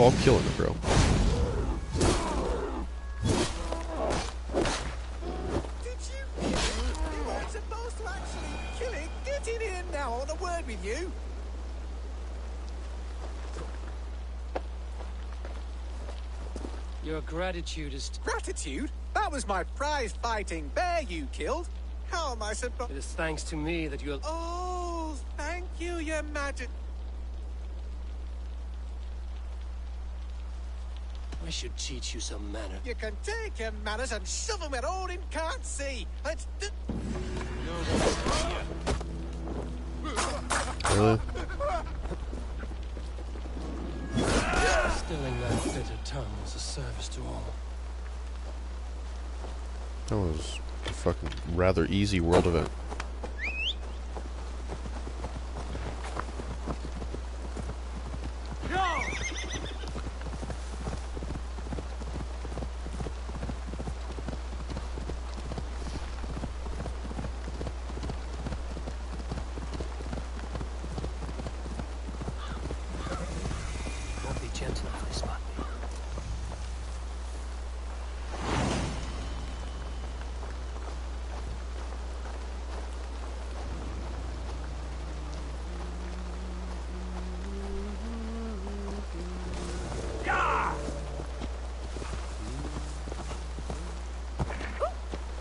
Oh, I'm killing it, bro. Did you hear it? You weren't supposed to actually kill it. Get in here now. I want a word with you. Your gratitude is... Gratitude? That was my prize-fighting bear you killed. How am I supposed... It is thanks to me that you'll... Oh, thank you, Your Majesty. I should teach you some manners. You can take your manners and shove them where Odin can't see. Let's do... Really? Stilling that bitter tongue was a service to all. That was a fucking rather easy world event. Won't be gentle if they spot me.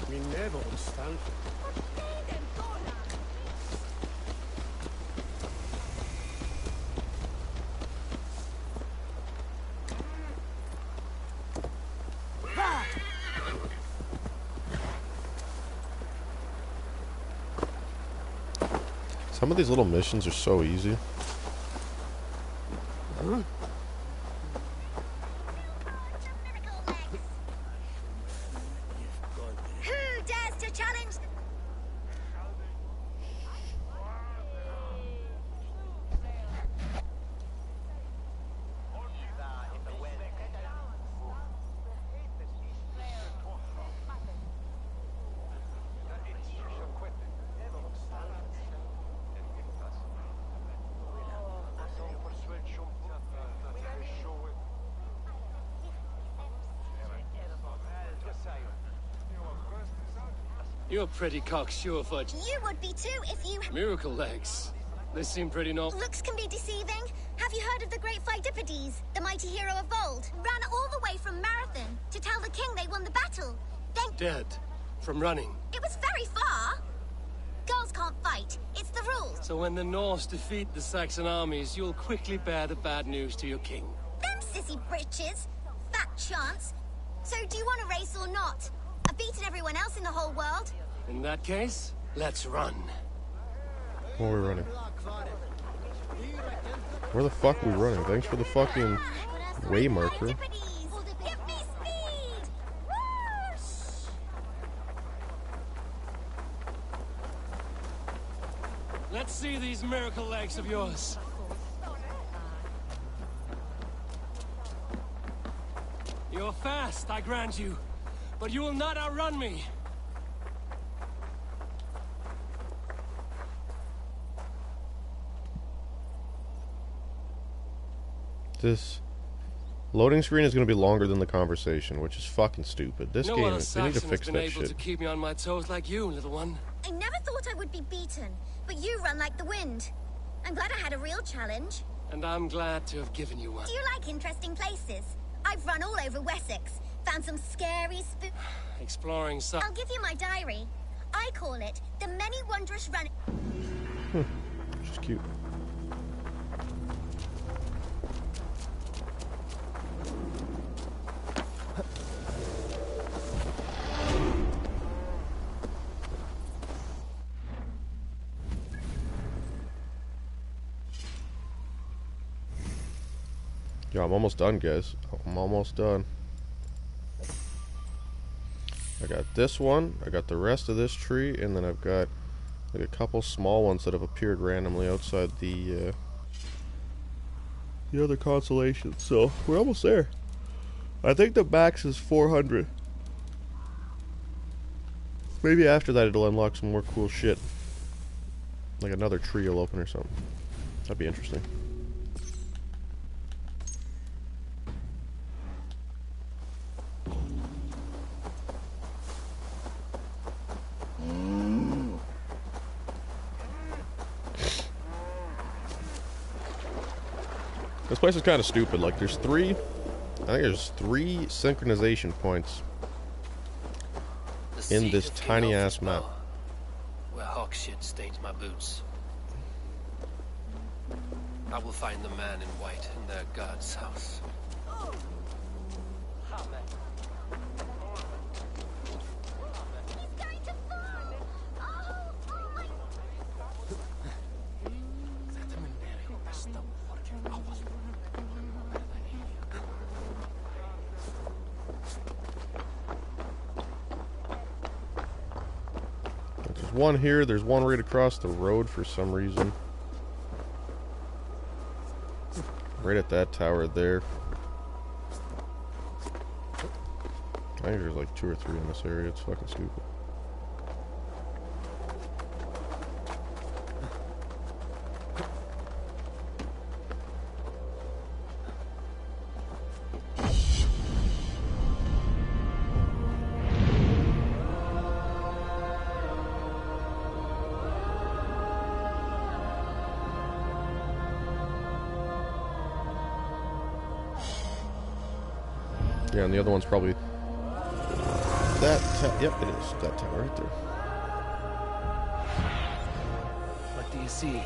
Mi never understand. Some of these little missions are so easy. Who dares to challenge? You're pretty cocksure, Fudge. You would be too if you... Miracle legs. They seem pretty normal. Looks can be deceiving. Have you heard of the great Pheidippides, the mighty hero of old? Ran all the way from Marathon to tell the king they won the battle. Then Dead. From running. it was very far. Girls can't fight. It's the rules. So when the Norse defeat the Saxon armies, you'll quickly bear the bad news to your king. Them sissy britches. Fat chance. So do you want a race or not? I've beaten everyone else in the whole world. In that case, let's run. Where are we running? Where the fuck are we running? Thanks for the fucking way marker. Give me speed! Whoosh! Let's see these miracle legs of yours. You're fast, I grant you, but you will not outrun me. This loading screen is going to be longer than the conversation, which is fucking stupid. This No game, other they need to Saxon has fix been that able shit. to keep me on my toes like you, little one. I never thought I would be beaten, but you run like the wind. I'm glad I had a real challenge. And I'm glad to have given you one. Do you like interesting places? I've run all over Wessex, found some scary Exploring some... I'll give you my diary. I call it The Many Wondrous Run... Which is cute. Yeah, I'm almost done, guys. I'm almost done. I got this one, I got the rest of this tree, and then I've got like a couple small ones that have appeared randomly outside the other constellations. So we're almost there. I think the max is 400. Maybe after that it'll unlock some more cool shit. Like another tree will open or something. That'd be interesting. This place is kind of stupid. Like, there's three synchronization points in this tiny ass map. Where hawk shit stains my boots. I will find the man in white in their god's house. There's one here, there's one right across the road for some reason. Right at that tower there. I think there's like 2 or 3 in this area, it's fucking stupid. Yeah, and the other one's probably that. Yep, it is that tower right there. What do you see?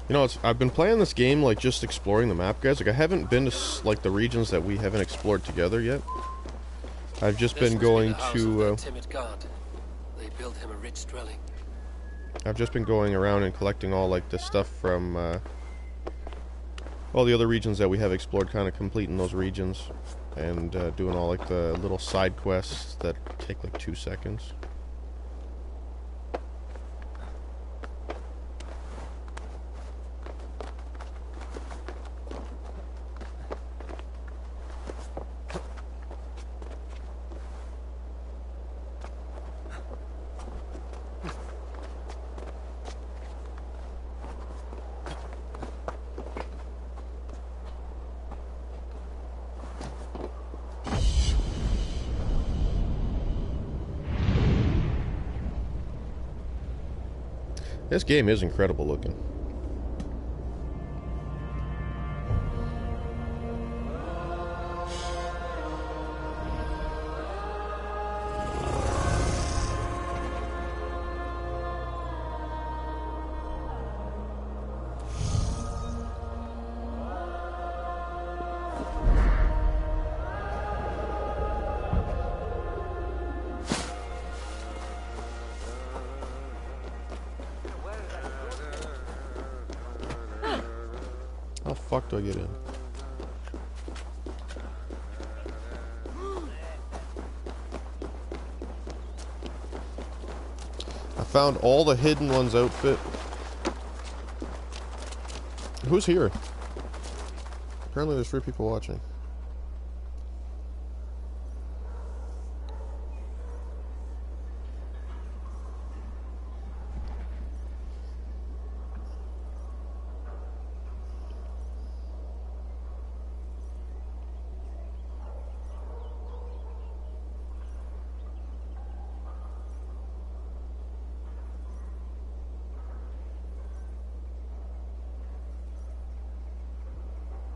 You know, I've been playing this game like just exploring the map, guys. Like I haven't been to like the regions that we haven't explored together yet. I've just been going to. Timid god. They built him a rich dwelling. I've just been going around and collecting all like the stuff from all the other regions that we have explored, kind of completing those regions and doing all like the little side quests that take like 2 seconds. This game is incredible looking. How the fuck do I get in? I found all the hidden ones outfit. Who's here? Apparently there's 3 people watching.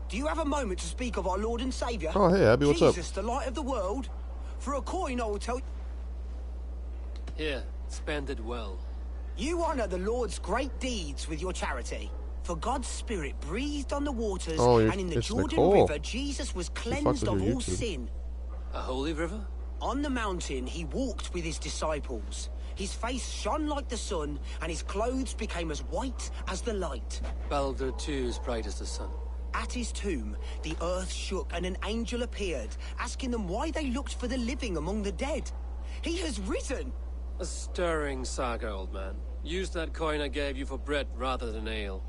Do you have a moment to speak of our Lord and Saviour? Oh, hey, Abby, what's up? Jesus, the light of the world? For a coin, I will tell you... Here, spend it well. You honour the Lord's great deeds with your charity. For God's Spirit breathed on the waters, and in the Jordan River, Jesus was cleansed of all sin. A holy river? On the mountain, he walked with his disciples. His face shone like the sun, and his clothes became as white as the light. Balder too is bright as the sun. At his tomb, the earth shook and an angel appeared, asking them why they looked for the living among the dead. He has risen! A stirring saga, old man. Use that coin I gave you for bread rather than ale.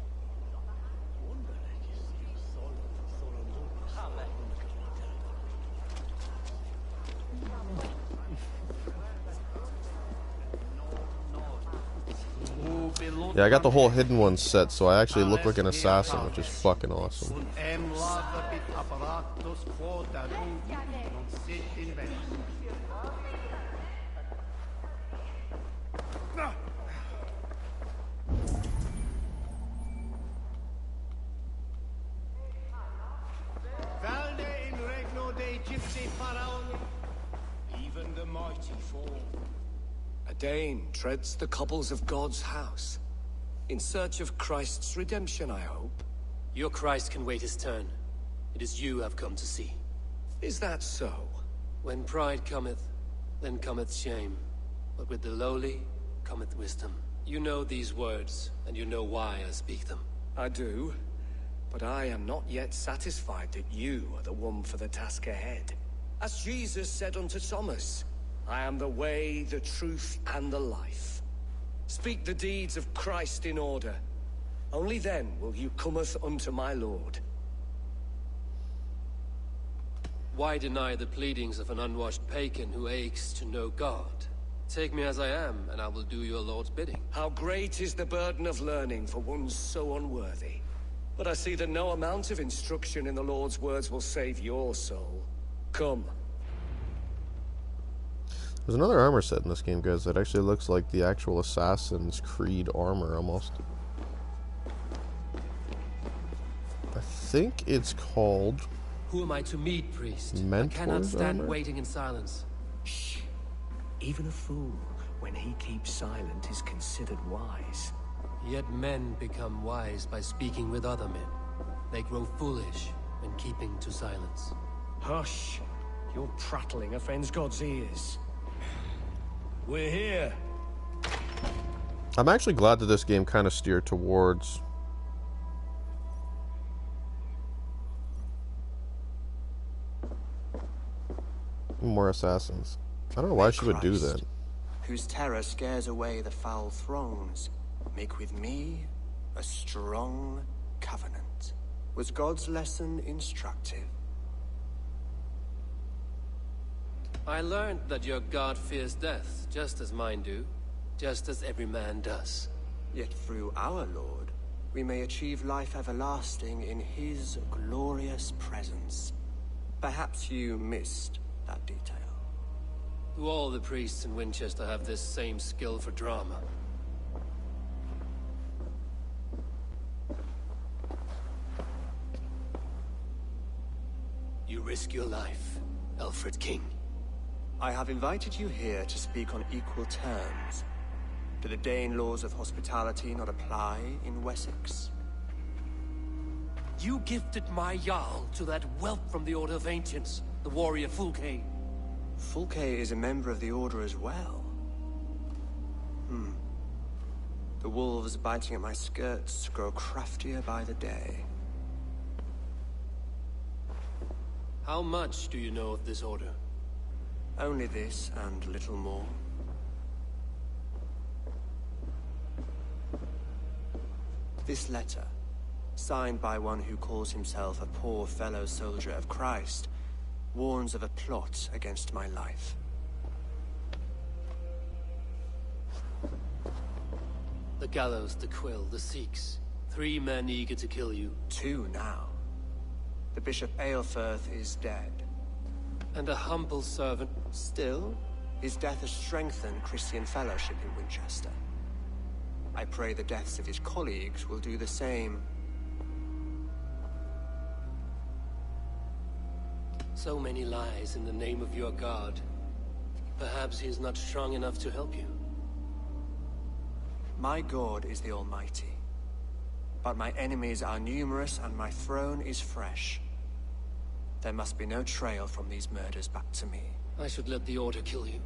Yeah, I got the whole hidden one set, so I actually look like an assassin, which is fucking awesome. Even the mighty fall. A Dane treads the cobbles of God's house. In search of Christ's redemption, I hope. Your Christ can wait his turn. It is you I've come to see. Is that so? When pride cometh, then cometh shame. But with the lowly, cometh wisdom. You know these words, and you know why I speak them. I do. But I am not yet satisfied that you are the one for the task ahead. As Jesus said unto Thomas, I am the way, the truth, and the life. Speak the deeds of Christ in order. Only then will you cometh unto my Lord. Why deny the pleadings of an unwashed pagan who aches to know God? Take me as I am, and I will do your Lord's bidding. How great is the burden of learning for one so unworthy. But I see that no amount of instruction in the Lord's words will save your soul. Come. There's another armor set in this game, guys, that actually looks like the actual Assassin's Creed armor, almost. I think it's called... Who am I to meet, priest? Mentor's I cannot stand armor? waiting in silence. Shh. Even a fool, when he keeps silent, is considered wise. Yet men become wise by speaking with other men. They grow foolish when keeping to silence. Hush! Your prattling offends God's ears. We're here. I'm actually glad that this game kind of steered towards... more assassins. I don't know why she would do that. Whose terror scares away the foul throngs, make with me a strong covenant. Was God's lesson instructive? I learned that your God fears death, just as mine do, just as every man does. Yet through our Lord, we may achieve life everlasting in his glorious presence. Perhaps you missed that detail. Do all the priests in Winchester have this same skill for drama? You risk your life, Alfred King. I have invited you here to speak on equal terms. Do the Dane laws of hospitality not apply in Wessex? You gifted my Jarl to that whelp from the Order of Ancients, the warrior Fulke. Fulke is a member of the Order as well. The wolves biting at my skirts grow craftier by the day. How much do you know of this order? Only this and little more. This letter, signed by one who calls himself a poor fellow soldier of Christ, warns of a plot against my life. The gallows, the quill, the Sikhs. 3 men eager to kill you. 2 now. The Bishop Aelfirth is dead. And a humble servant. Still, his death has strengthened Christian fellowship in Winchester. I pray the deaths of his colleagues will do the same. So many lies in the name of your God. Perhaps he is not strong enough to help you. My God is the Almighty. But my enemies are numerous and my throne is fresh. There must be no trail from these murders back to me. I should let the Order kill you.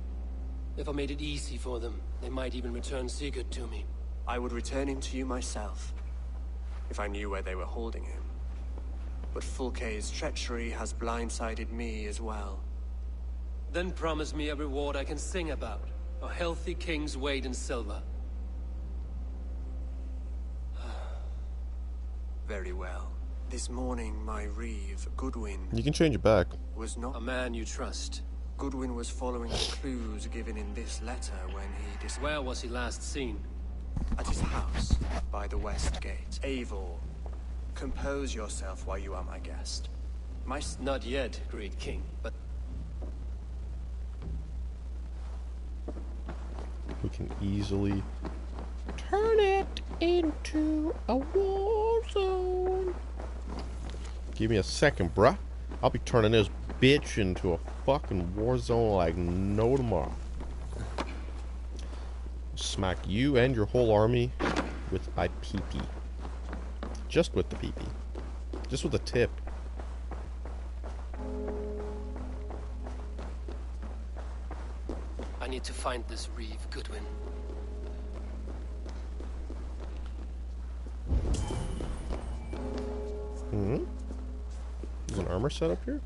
If I made it easy for them, they might even return Sigurd to me. I would return him to you myself, if I knew where they were holding him. But Fulke's treachery has blindsided me as well. Then promise me a reward I can sing about. A healthy king's weight in silver. Very well. This morning, my reeve, Goodwin... You can change it back. ...was not... A man you trust. Goodwin was following the clues given in this letter when he Where was he last seen? at his house by the west gate. Eivor, compose yourself while you are my guest. Not yet, great king, but... We can easily turn it into a war zone. Give me a second, bruh. I'll be turning this bitch into a fucking war zone like no tomorrow. Smack you and your whole army with my PP. Just with the PP. Just with the tip. I need to find this Reeve Goodwin. There's an armor set up here?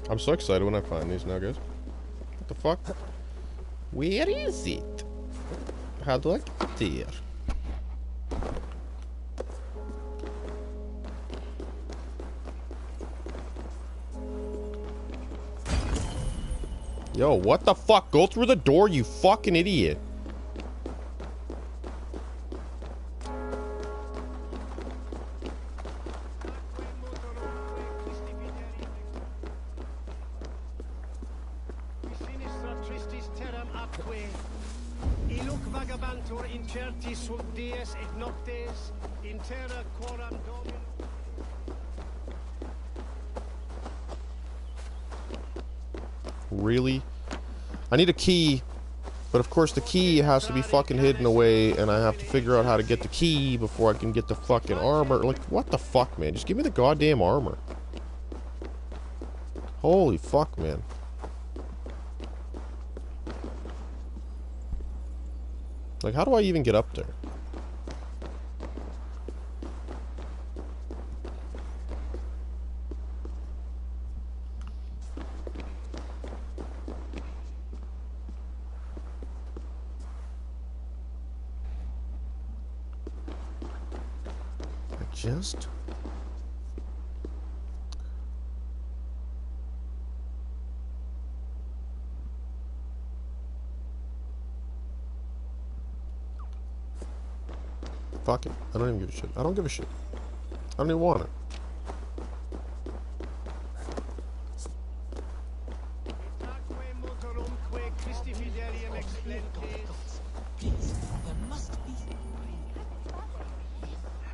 I'm so excited when I find these now, guys. What the fuck? Where is it? How do I get there? Yo, what the fuck? Go through the door, you fucking idiot. Really? I need a key, but of course the key has to be fucking hidden away, and I have to figure out how to get the key before I can get the fucking armor. Like, what the fuck, man? Just give me the goddamn armor. Holy fuck, man. Like, how do I even get up there? Just fuck it. I don't even give a shit. I don't give a shit. I don't even want it.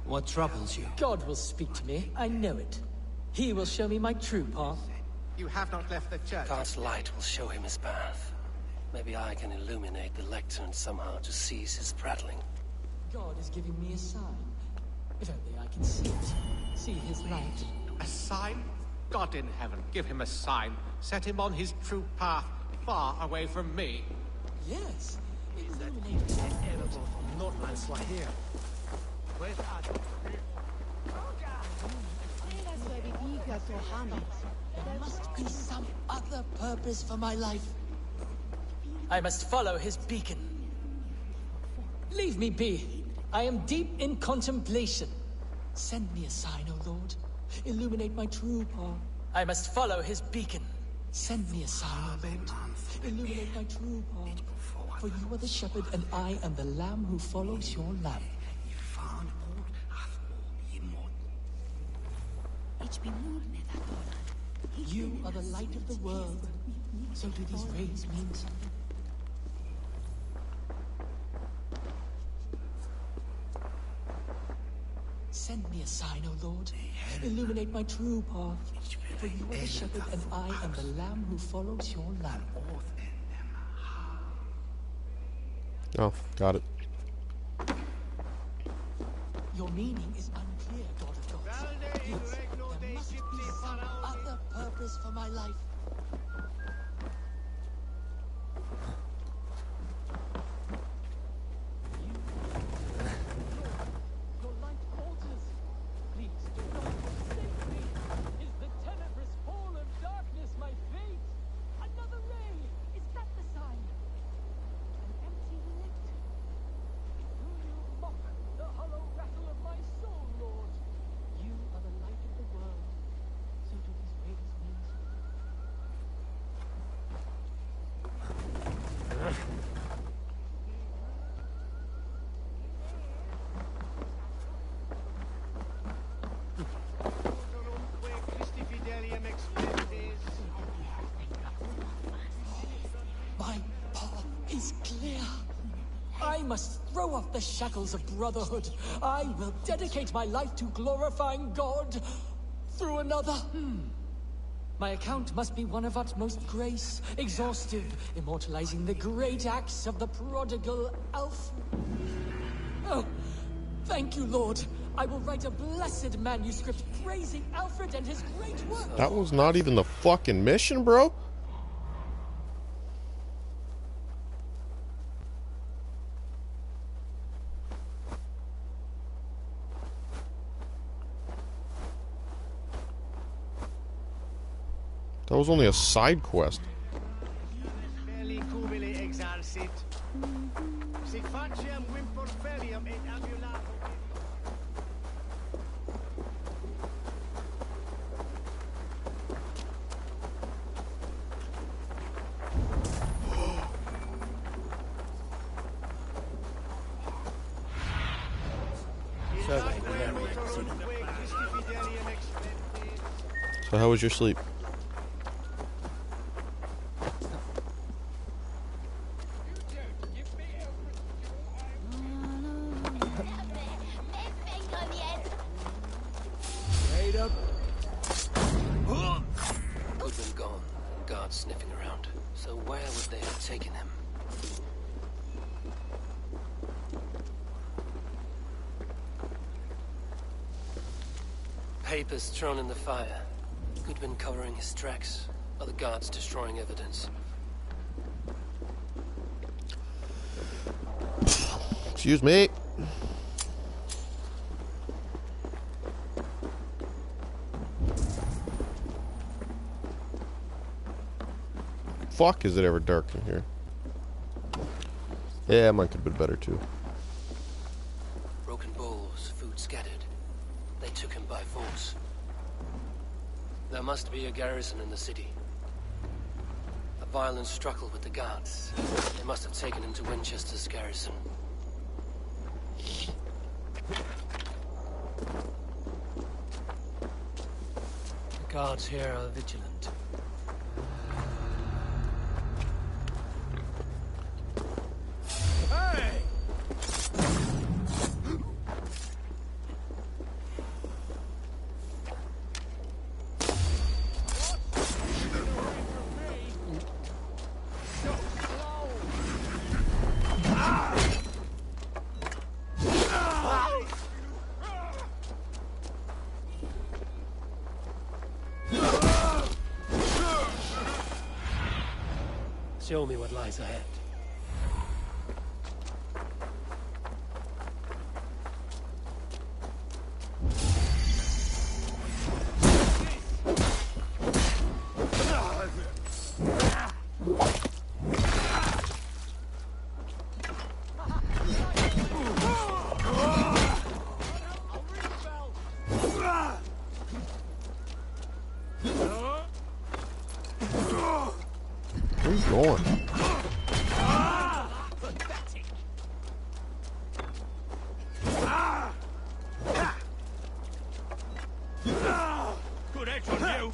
What troubles you? God will speak to me. I know it. He will show me my true path. You have not left the church. God's light will show him his path. Maybe I can illuminate the lectern somehow to cease his prattling. God is giving me a sign. If only I can see it. See his light. A sign? God in heaven, give him a sign. Set him on his true path, far away from me. Yes. Illuminate the terrible from Nordland's here. Where's Adam? There must be some other purpose for my life. I must follow his beacon. Leave me be. I am deep in contemplation. Send me a sign, O Lord. Illuminate my true path. I must follow his beacon. Send me a sign, O Lord. Illuminate my true path. For you are the shepherd, and I am the lamb who follows your lamp. You are the light of the world. So do these rays mean something? Send me a sign, O Lord. Illuminate my true path. For you are the shepherd, and I am the lamb who follows your lamp. Oh, got it. Your meaning is unclear, God of gods. Yes, there must be some other purpose for my life. Your light alters. Please do not forsake me. Is the tenebrous fall of darkness my fate? Another ray. Is that the sign? An empty lectern. Do you mock the hollow rattle of my soul, Lord? You are the light of the world. So do these rays mean something? My path is clear. I must throw off the shackles of brotherhood. I will dedicate my life to glorifying God through another. My account must be one of utmost grace, exhaustive, immortalizing the great acts of the prodigal Alfred. Oh, thank you, Lord. I will write a blessed manuscript praising Alfred and his great work. That was not even the fucking mission, bro. That was only a side quest. So how was your sleep? Goodman gone, and guards sniffing around. So where would they have taken him? Papers thrown in the fire. Goodman covering his tracks. Other guards destroying evidence. Excuse me. Fuck, is it ever dark in here? Yeah, mine could have been better too. Broken bowls, food scattered. They took him by force. There must be a garrison in the city. A violent struggle with the guards. They must have taken him to Winchester's garrison. The guards here are vigilant. Show me what lies ahead. Where's he going? Good edge on you.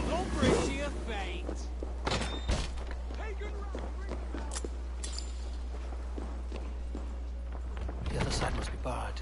Don't break to your fate. The other side must be barred.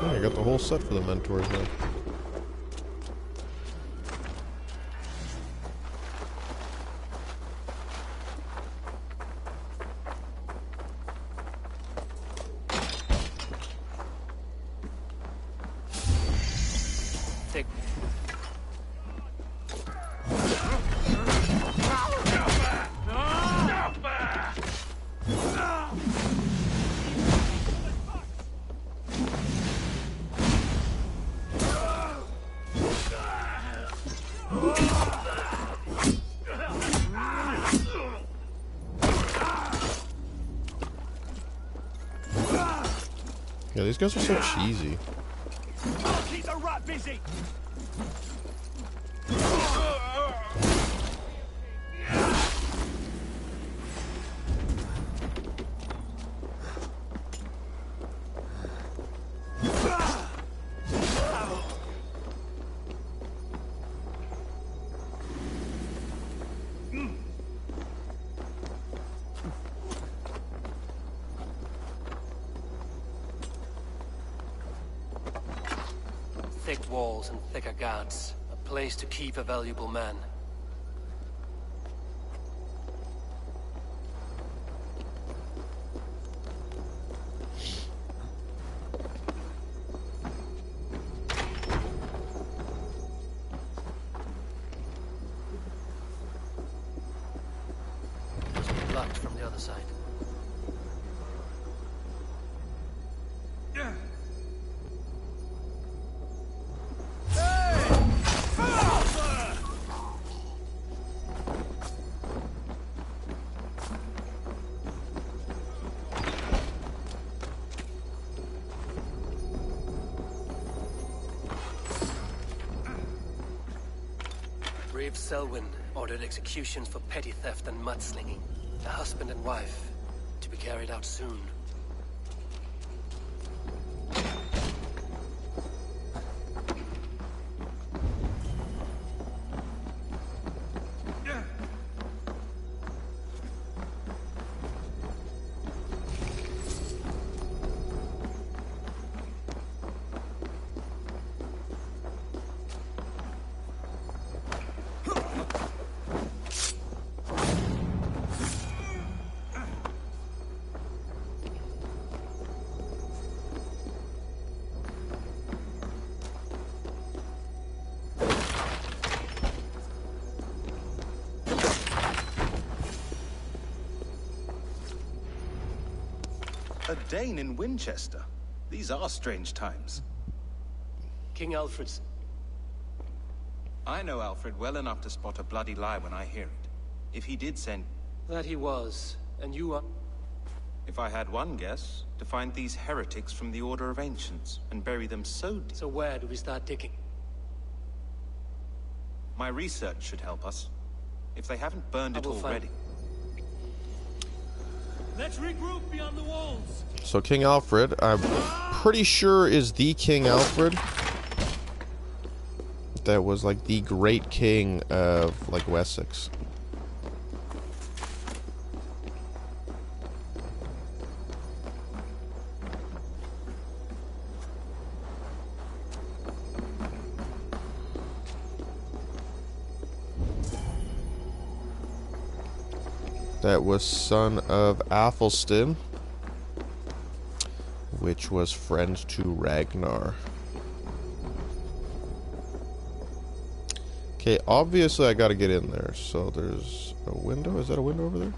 Oh, I got the whole set for the mentors now. Yeah, these guys are so cheesy. Keep the rat busy. Thick walls and thicker guards. A place to keep a valuable man. Must be blocked from the other side. Brave Selwyn ordered executions for petty theft and mudslinging. A husband and wife, to be carried out soon. A Dane in Winchester. These are strange times. King Alfred's... I know Alfred well enough to spot a bloody lie when I hear it. If he did send... That he was, and you are... If I had one guess, to find these heretics from the Order of Ancients, and bury them so deep... So where do we start digging? My research should help us. If they haven't burned it already. Let's regroup beyond the walls. So King Alfred, I'm pretty sure is the King Alfred that was like the great king of like Wessex. That was son of Athelstan, which was friend to Ragnar. Okay, obviously I gotta get in there. So there's a window. Is that a window over there?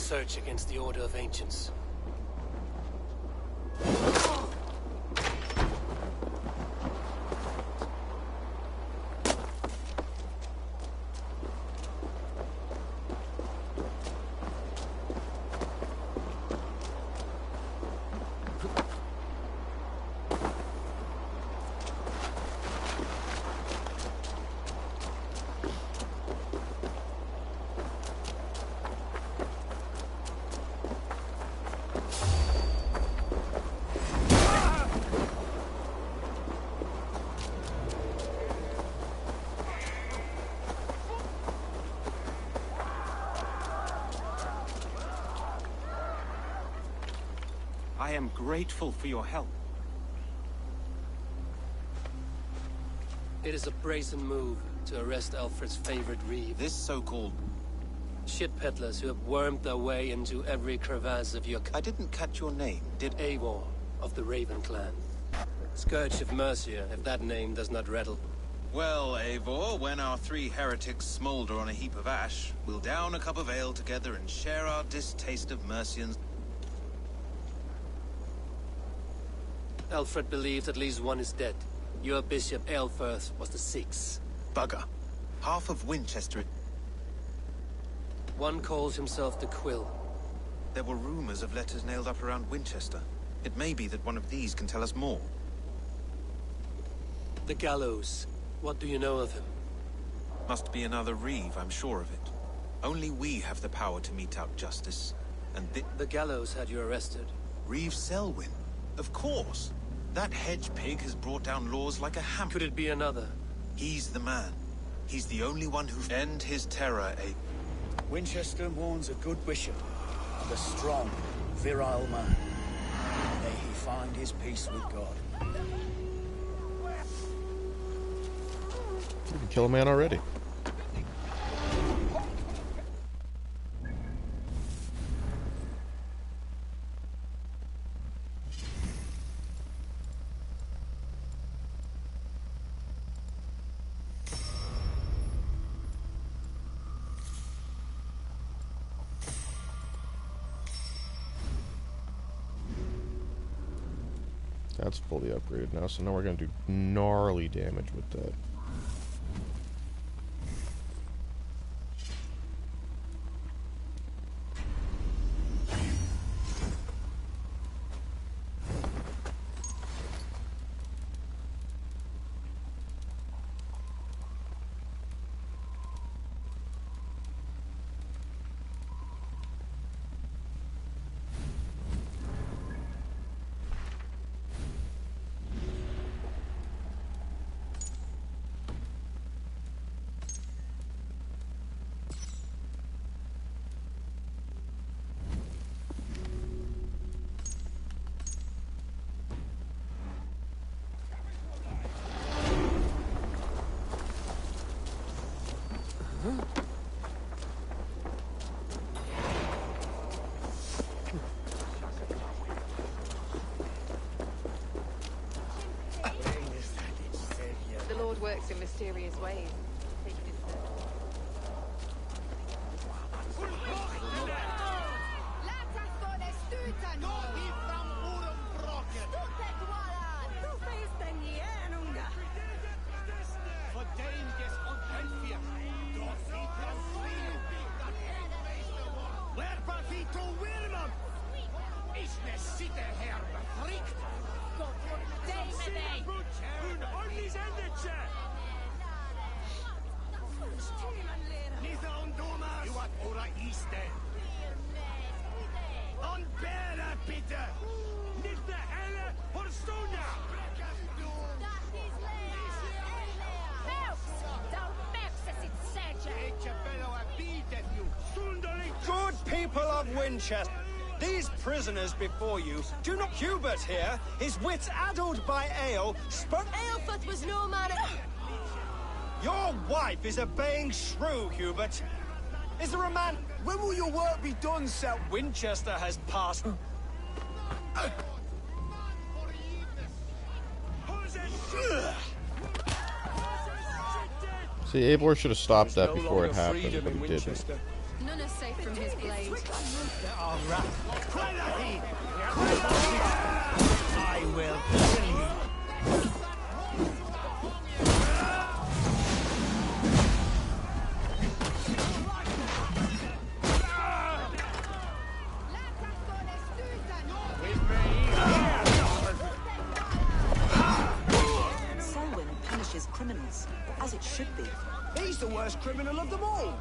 search against the Order of Ancients. I am grateful for your help. It is a brazen move to arrest Alfred's favorite reeve. This so-called shit peddlers who have wormed their way into every crevasse of your... I didn't catch your name, did... Eivor of the Raven Clan. Scourge of Mercia, if that name does not rattle. Well, Eivor, when our three heretics smolder on a heap of ash, we'll down a cup of ale together and share our distaste of Mercians. Alfred believed at least one is dead. Your Bishop Aelfirth was the sixth. Bugger. Half of Winchester... One calls himself the Quill. There were rumors of letters nailed up around Winchester. It may be that one of these can tell us more. The Gallows. What do you know of him? Must be another reeve, I'm sure of it. Only we have the power to mete out justice. And the Gallows had you arrested. Reeve Selwyn? Of course. That hedge pig has brought down laws like a hammer. Could it be another? He's the man. He's the only one who... End his terror, Winchester mourns a good bishop, and a strong, virile man. May he find his peace with God. You can kill a man already. That's fully upgraded now, so now we're going to do gnarly damage with that. Works in mysterious ways. Good people of Winchester, these prisoners before you do not... Hubert here, his wits addled by ale, spoke... Aelfirth was no man... Your wife is a baying shrew, Hubert. Is there a man... When will your work be done, Sir? Winchester has passed... See, Eivor should have stopped that before it happened, but he didn't. None are safe from his blade. All right. I will kill you. Selwyn punishes criminals, as it should be. He's the worst criminal of them all.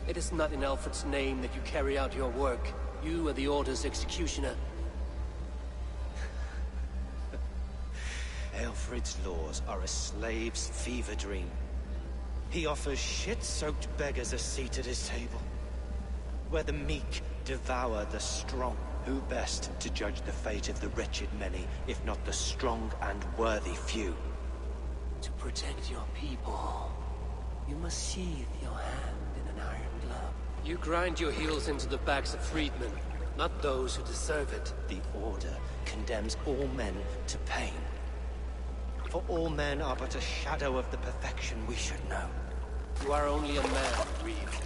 It is not in Alfred's name that you carry out your work. You are the Order's executioner. Alfred's laws are a slave's fever dream. He offers shit-soaked beggars a seat at his table, where the meek devour the strong. Who best to judge the fate of the wretched many, if not the strong and worthy few? To protect your people, you must sheathe your hand in an iron glove. You grind your heels into the backs of freedmen, not those who deserve it. The Order condemns all men to pain. For all men are but a shadow of the perfection we should know. You are only a man, Reeve.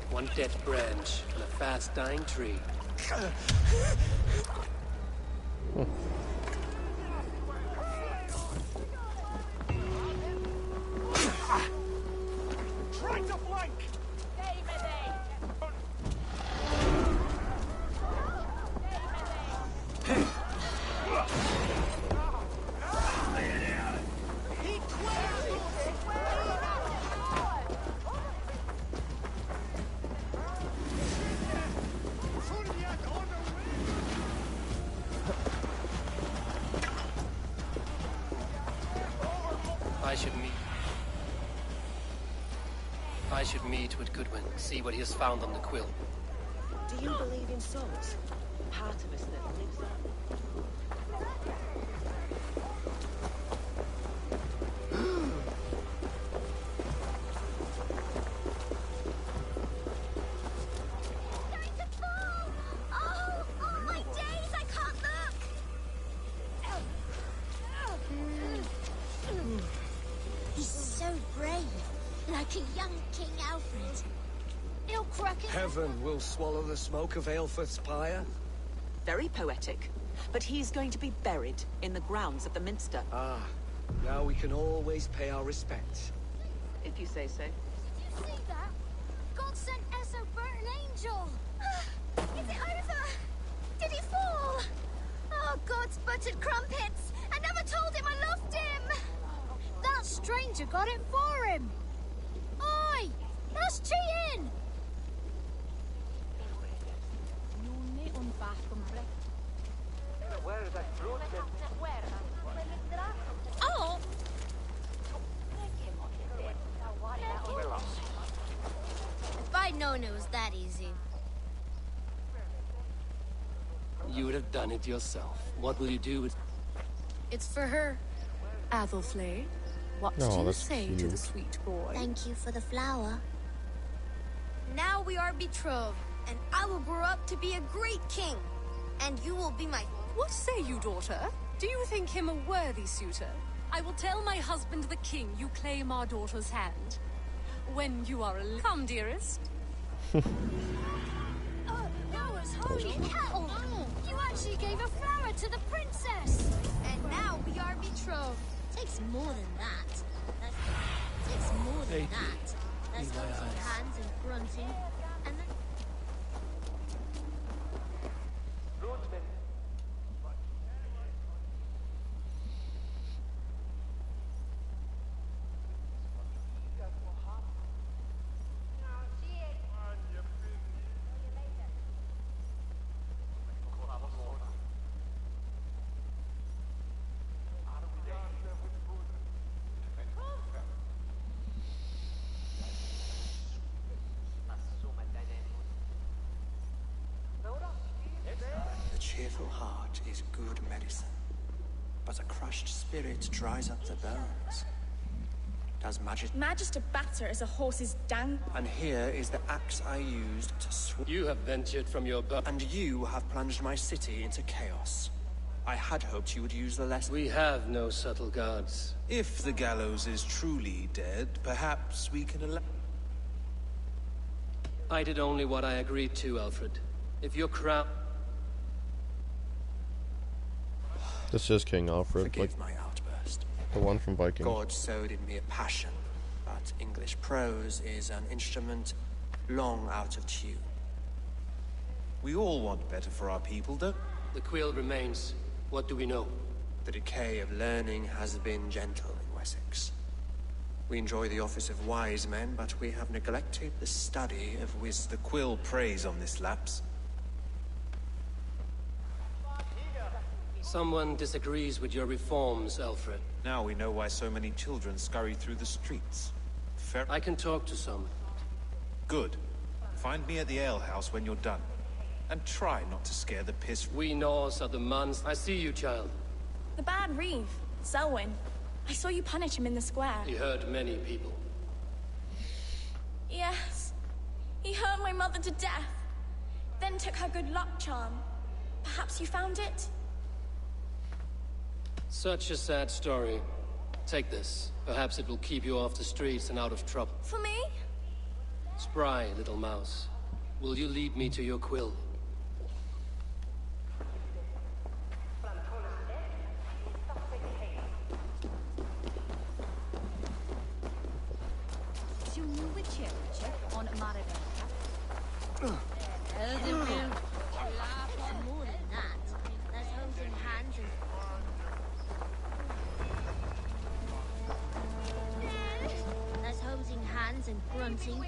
One dead branch on a fast-dying tree. Try to flank! I should meet with Goodwin, see what he has found on the quill. Do you believe in souls? Part of us that lives on. Heaven will swallow the smoke of Aelfred's pyre? Very poetic. But he's going to be buried in the grounds of the Minster. Ah, now we can always pay our respects. If you say so. Did you see that? God sent Ethelbert an angel! Is it over? Did he fall? Oh, God's buttered crumpets! I never told him I loved him! That stranger got it for him! Oi! That's cheating! Oh! If I'd known it was that easy. You would have done it yourself. What will you do with... It's for her. Athelflaed, what do you say to the sweet boy? Thank you for the flower. Now we are betrothed, and I will grow up to be a great king. And you will be my... What say you, daughter? Do you think him a worthy suitor? I will tell my husband the king you claim our daughter's hand. When you are a... Come, dearest. That was holy hell! You actually gave a flower to the princess! And now we are betrothed. Takes more than that. Takes more than that. There's holding hands and grunting. And then... cheerful heart is good medicine, but a crushed spirit dries up the bones. Does Magister batter as a horse's dang. And here is the axe I used to You have ventured from your boat. And you have plunged my city into chaos. I had hoped you would use the lesson. We have no subtle guards. If the gallows is truly dead, perhaps we can allow... I did only what I agreed to, Alfred. If your crown... This is King Alfred. Forgive my outburst. The one from Vikings. God sowed in me a passion, but English prose is an instrument long out of tune. We all want better for our people, don't... The quill remains. What do we know? The decay of learning has been gentle in Wessex. We enjoy the office of wise men, but we have neglected the study of wisdom. The quill preys on this lapse. Someone disagrees with your reforms, Alfred. Now we know why so many children scurry through the streets. I can talk to some. Good. Find me at the alehouse when you're done. And try not to scare the piss. We Norse are the mons. I see you, child. The bad Reeve, Selwyn. I saw you punish him in the square. He hurt many people. Yes. He hurt my mother to death. Then took her good luck charm. Perhaps you found it? Such a sad story. Take this. Perhaps it will keep you off the streets and out of trouble. For me? Spry, little mouse. Will you lead me to your quill? And grunting,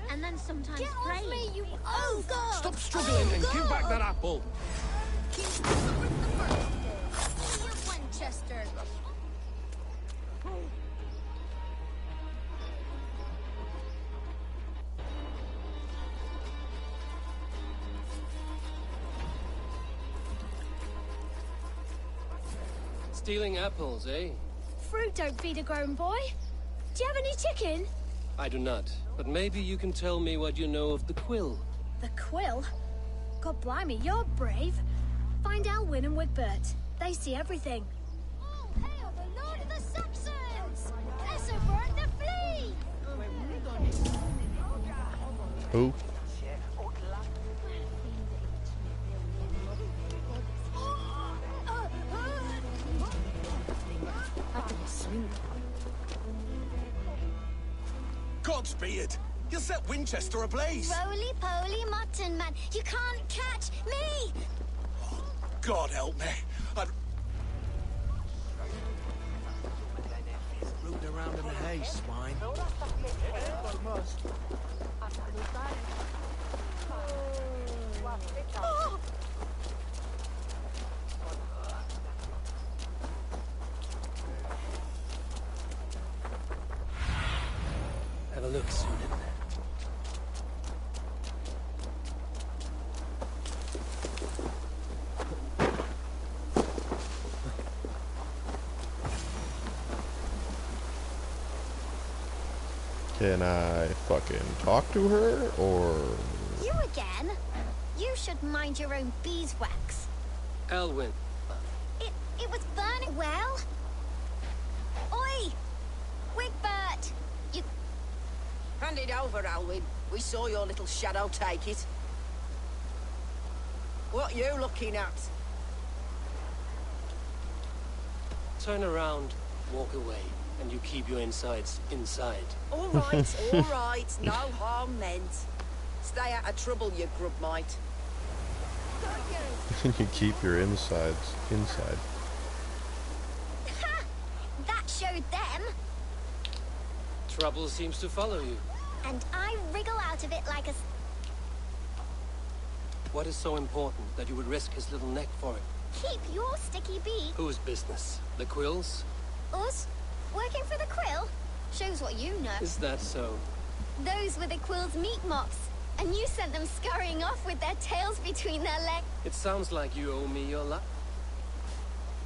and then sometimes praying. Me, you oh God! Stop struggling and give back that apple. Winchester. Stealing apples, eh? Fruit don't feed a grown boy. Do you have any chicken? I do not, but maybe you can tell me what you know of the quill. The quill? God blimey, you're brave. Find Elwyn and Wigbert. They see everything. Oh, hail the Lord of the Saxons! Essobert the Flea! Who? Godspeed! You'll set Winchester ablaze! Roly-poly mutton man, you can't catch me! Oh, God help me! I'd... Rooting around in the hay, swine. Oh! Have a look, Sunan. Can I fucking talk to her, or...? You again? You should mind your own beeswax. Elwyn. It was burning well. Oi! Wigbert! You... Hand it over, Alwyn. We saw your little shadow take it. What you looking at? Turn around, walk away, and you keep your insides inside. All right, no harm meant. Stay out of trouble, you grub mite. You keep your insides inside. Ha! That showed them. Trouble seems to follow you. And I wriggle out of it like a... What is so important that you would risk his little neck for it? Keep your sticky beak. Whose business? The Quill's? Us? Working for the Quill? Shows what you know. Is that so? Those were the Quill's meat mops. And you sent them scurrying off with their tails between their legs. It sounds like you owe me your life.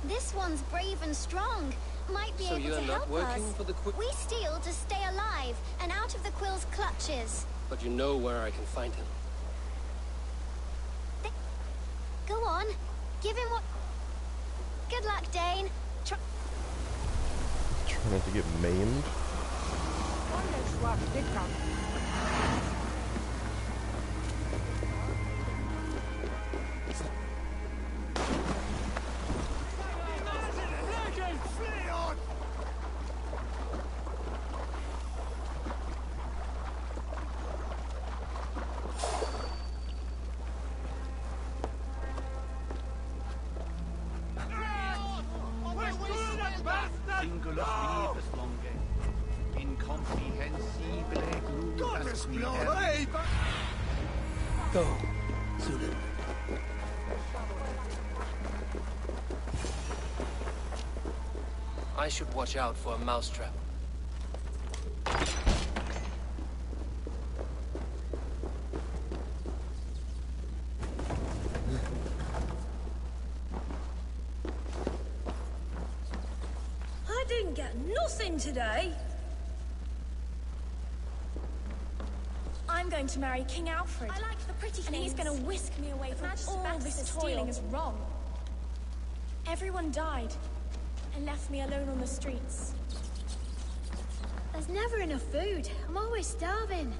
This one's brave and strong. Might be So able you're to not help working us. for the Quill? We steal to stay alive and out of the Quill's clutches. But you know where I can find him. Go on. Give him what... Good luck, Dane. Try not to get maimed. Go, Sudan. I should watch out for a mousetrap. I didn't get nothing today. I'm going to marry King Alfred. I like the pretty things. And he's going to whisk me away from all this stealing is wrong. Everyone died and left me alone on the streets. There's never enough food. I'm always starving.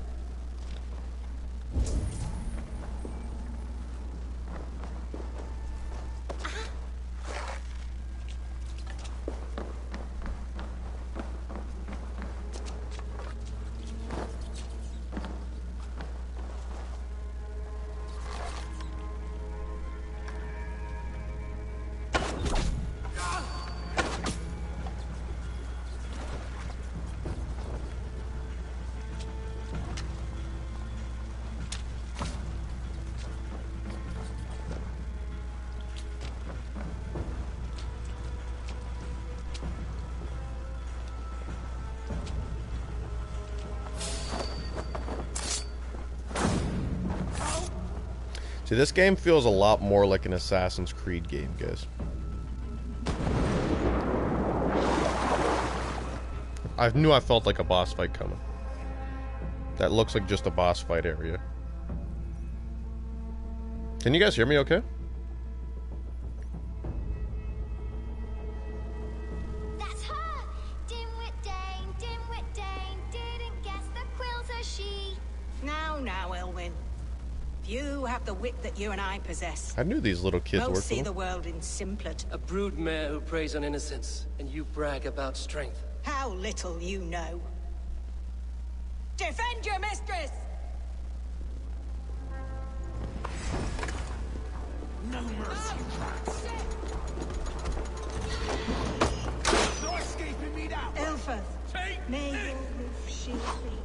See, this game feels a lot more like an Assassin's Creed game, guys. I knew I felt like a boss fight coming. That looks like just a boss fight area. Can you guys hear me okay? That's her! Dimwit Dane, didn't guess the Quill's a she. Now, Elwyn. You have the wit that you and I possess. I knew these little kids Don't were see cool. the world in simpler. A broodmare who preys on innocence, and you brag about strength. How little you know. Defend your mistress! No mercy, rats. No escaping me now. Elfeth, may your roof shield thee.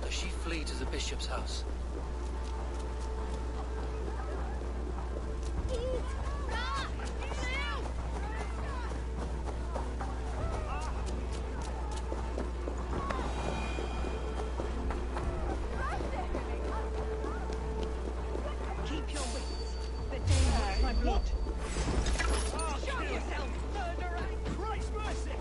Does she flee to the bishop's house? Keep your wits. The danger of my blood. Show yourself, murderer! Christ mercy!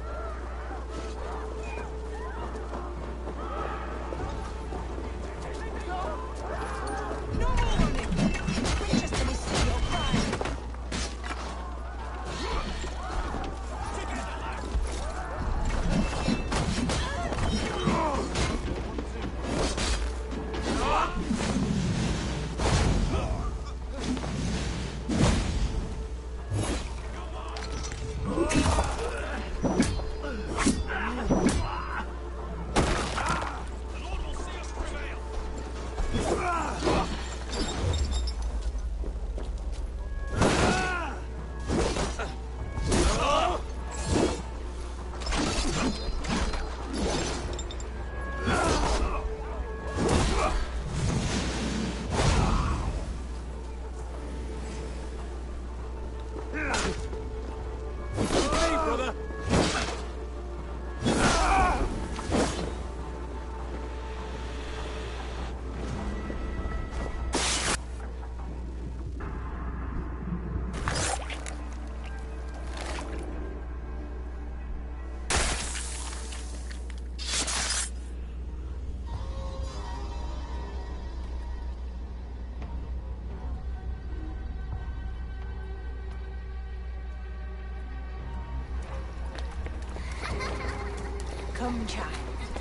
Come, child.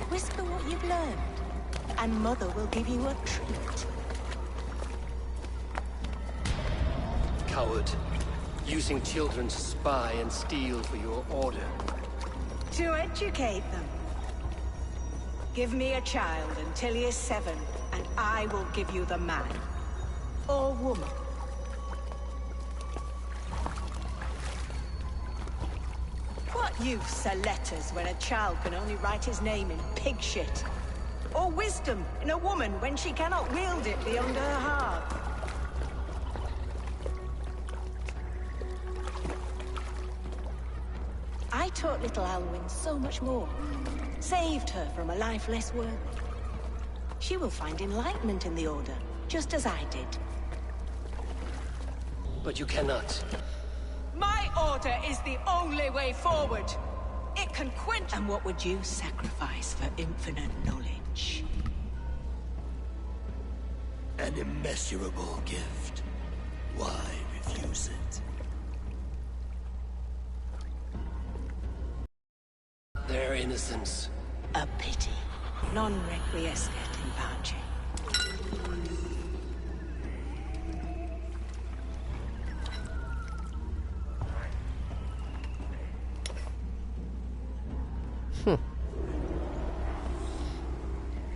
Whisper what you've learned, and Mother will give you a treat. Coward. Using children to spy and steal for your order. To educate them. Give me a child until he is 7, and I will give you the man. Or woman. What use are letters when a child can only write his name in pig shit? Or wisdom in a woman when she cannot wield it beyond her heart? I taught little Alwyn so much more. Saved her from a life less worthy. She will find enlightenment in the Order, just as I did. But you cannot. My Order is the only way forward. It can quench... And what would you sacrifice for infinite knowledge? An immeasurable gift. Why refuse it? Their innocence. A pity. Non requiescat in pace.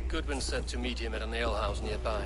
Goodwin said to meet him at an alehouse nearby.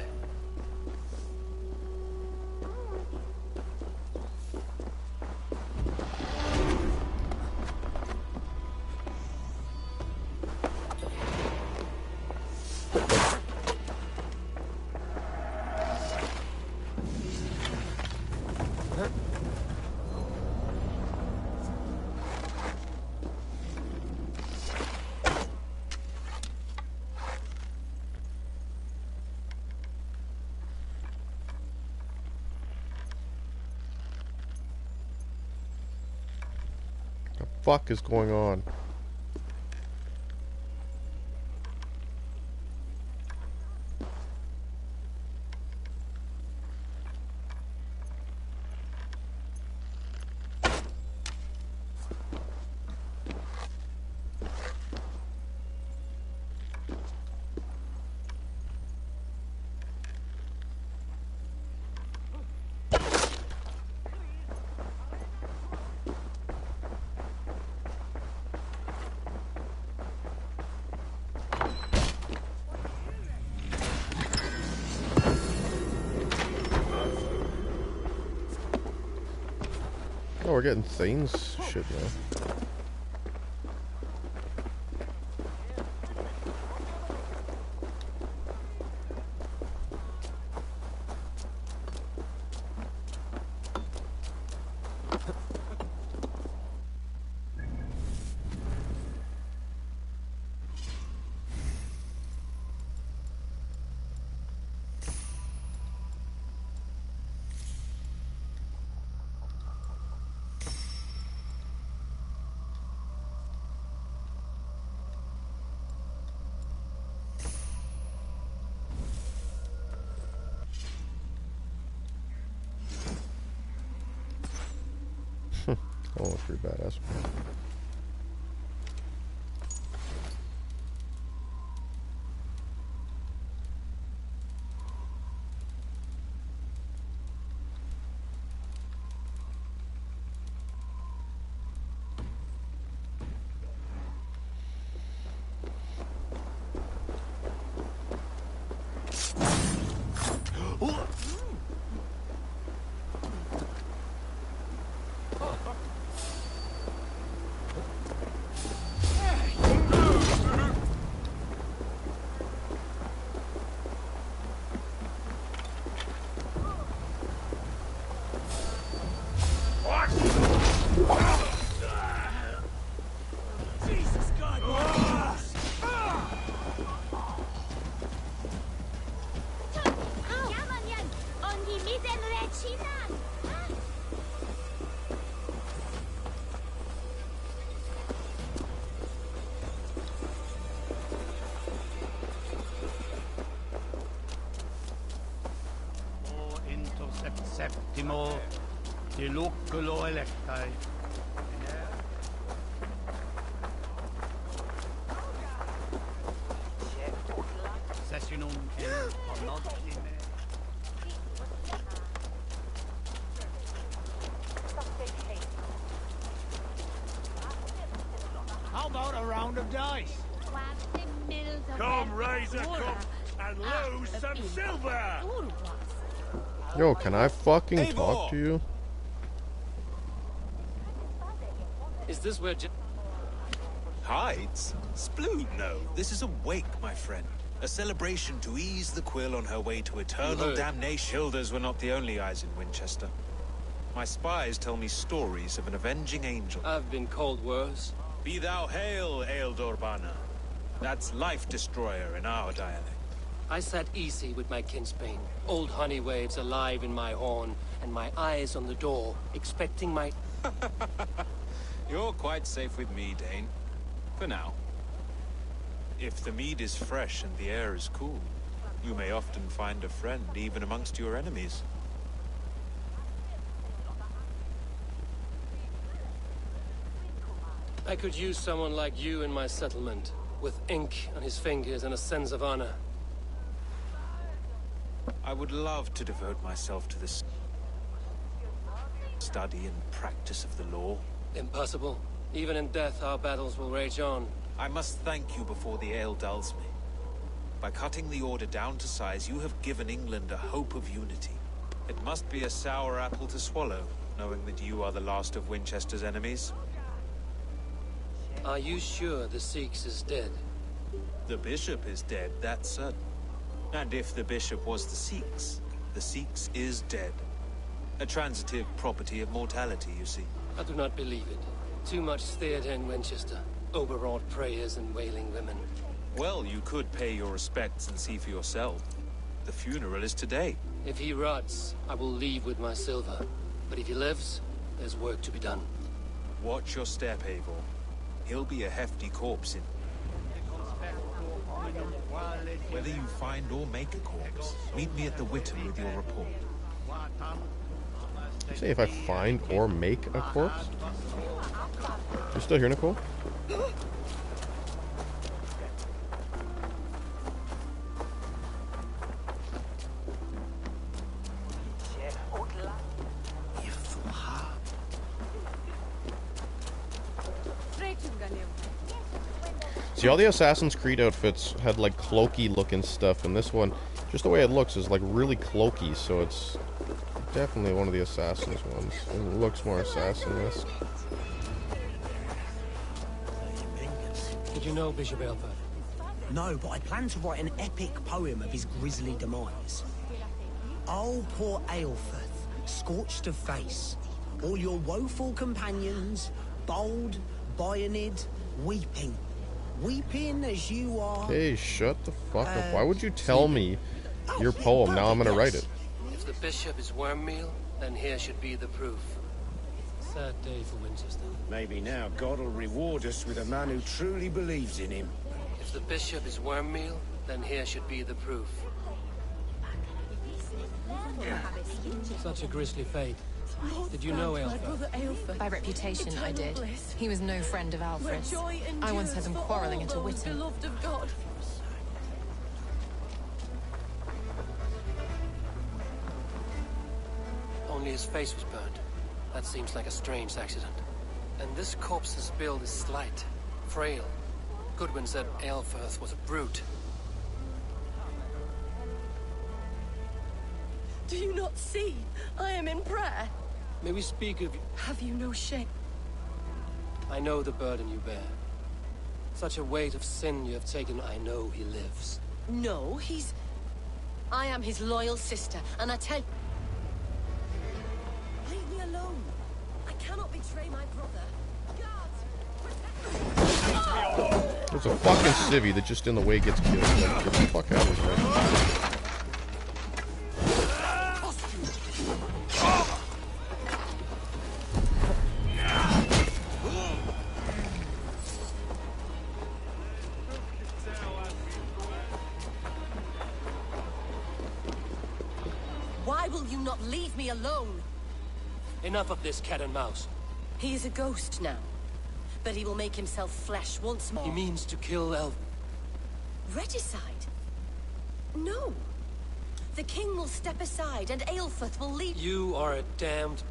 Fuck is going on? Oh, we're getting Thane's shit now. Oh, that's pretty badass. Septimo di Luculo electai. start a round of dice. Come raise a cup and lose some silver. Yo, can I fucking talk to you? Is this where Hides? Sploot, no. This is a wake, my friend. A celebration to ease the quill on her way to eternal damnation. Hilders were not the only eyes in Winchester. My spies tell me stories of an avenging angel. I've been called worse. Be thou hail, Ealdorbanna. That's life destroyer in our dialect. I sat easy with my kinsbane, old honey waves alive in my horn, and my eyes on the door, expecting my... You're quite safe with me, Dane. For now. If the mead is fresh and the air is cool, you may often find a friend even amongst your enemies. I could use someone like you in my settlement, with ink on his fingers and a sense of honor. I would love to devote myself to this study and practice of the law. Impossible. Even in death, our battles will rage on. I must thank you before the ale dulls me. By cutting the order down to size, you have given England a hope of unity. It must be a sour apple to swallow, knowing that you are the last of Winchester's enemies. Are you sure the Sikhs is dead? The bishop is dead, that's certain. And if the bishop was the Sikhs is dead. A transitive property of mortality, you see. I do not believe it. Too much theatre in Winchester. Overwrought prayers and wailing women. Well, you could pay your respects and see for yourself. The funeral is today. If he rots, I will leave with my silver. But if he lives, there's work to be done. Watch your step, Eivor. He'll be a hefty corpse in... Whether you find or make a corpse, meet me at the Witten with your report. You say if I find or make a corpse? You still here, Nicole? See, all the Assassin's Creed outfits had like cloaky looking stuff, and this one, just the way it looks, is like really cloaky, so it's definitely one of the Assassin's ones. It looks more assassin-esque. Did you know Bishop Aelfir? No, but I plan to write an epic poem of his grisly demise. Oh, poor Aelfirth, scorched of face, all your woeful companions, bold, Bionid, weeping. Weeping as you are... Hey, shut the fuck up. Why would you tell me your poem? Now I'm gonna write it. If the bishop is worm meal, then here should be the proof. Sad day for Winchester. Maybe now God will reward us with a man who truly believes in him. If the bishop is worm meal, then here should be the proof. Such a grisly fate. Did you know Aelfir? By reputation, I did. He was no friend of Alfred's. I once had them quarrelling at a Witten. Beloved of God. Only his face was burned. That seems like a strange accident. And this corpse's build is slight, frail. Goodwin said Aelfirth was a brute. Do you not see? I am in prayer. May we speak of... Have you no shame? I know the burden you bear. Such a weight of sin you have taken, I know he lives. No, he's... I am his loyal sister, and I tell... Leave me alone. I cannot betray my brother. Guards, There's a fucking civvy that just in the way gets killed. Like, get the fuck out of here. why will you not leave me alone? Enough of this cat and mouse. He is a ghost now, but he will make himself flesh once more. He means to kill Elf. Regicide? No. The king will step aside, and Aelfirth will leave. You are a damned...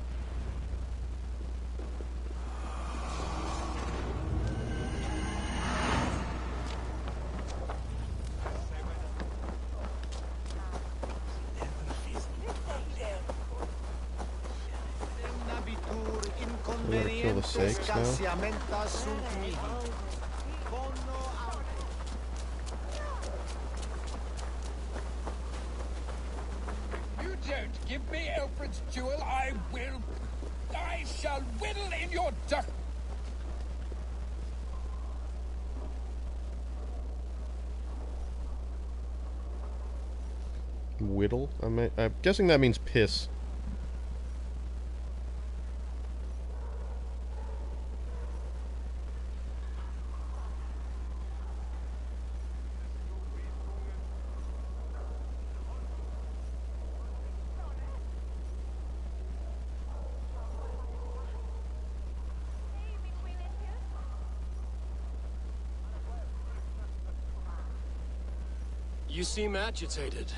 the sakes now. You don't give me Alfred's jewel, I shall whittle in your duck. Whittle? I'm guessing that means piss. You seem agitated.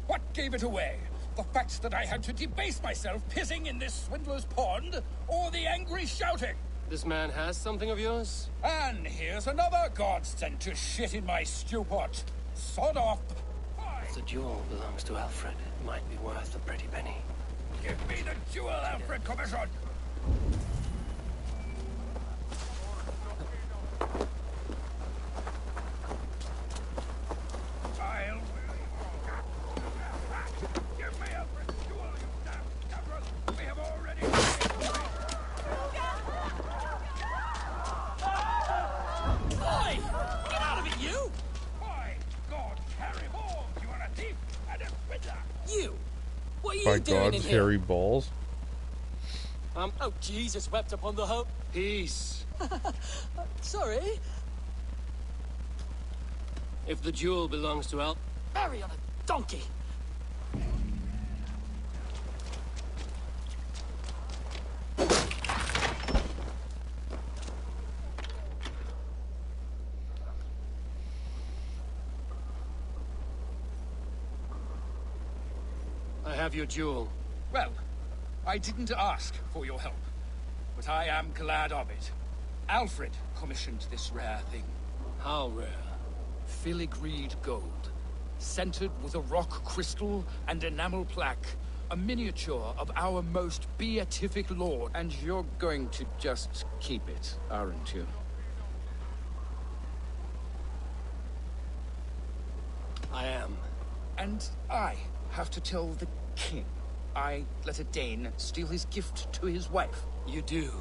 What gave it away? The fact that I had to debase myself pissing in this swindler's pond, or the angry shouting? This man has something of yours? And here's another god sent to shit in my stew pot. Sod off. If the jewel belongs to Alfred, it might be worth a pretty penny. Give me the jewel, Alfred Commission! By God, hairy balls. Oh, Jesus wept upon the hope. Peace. Sorry. If the jewel belongs to Al... Marry on a donkey. I have your jewel. Well, I didn't ask for your help, but I am glad of it. Alfred commissioned this rare thing. How rare? Filigreed gold, centered with a rock crystal and enamel plaque, a miniature of our most beatific lord. And you're going to just keep it, aren't you? I am. And I have to tell the king I let a Dane steal his gift to his wife. You do.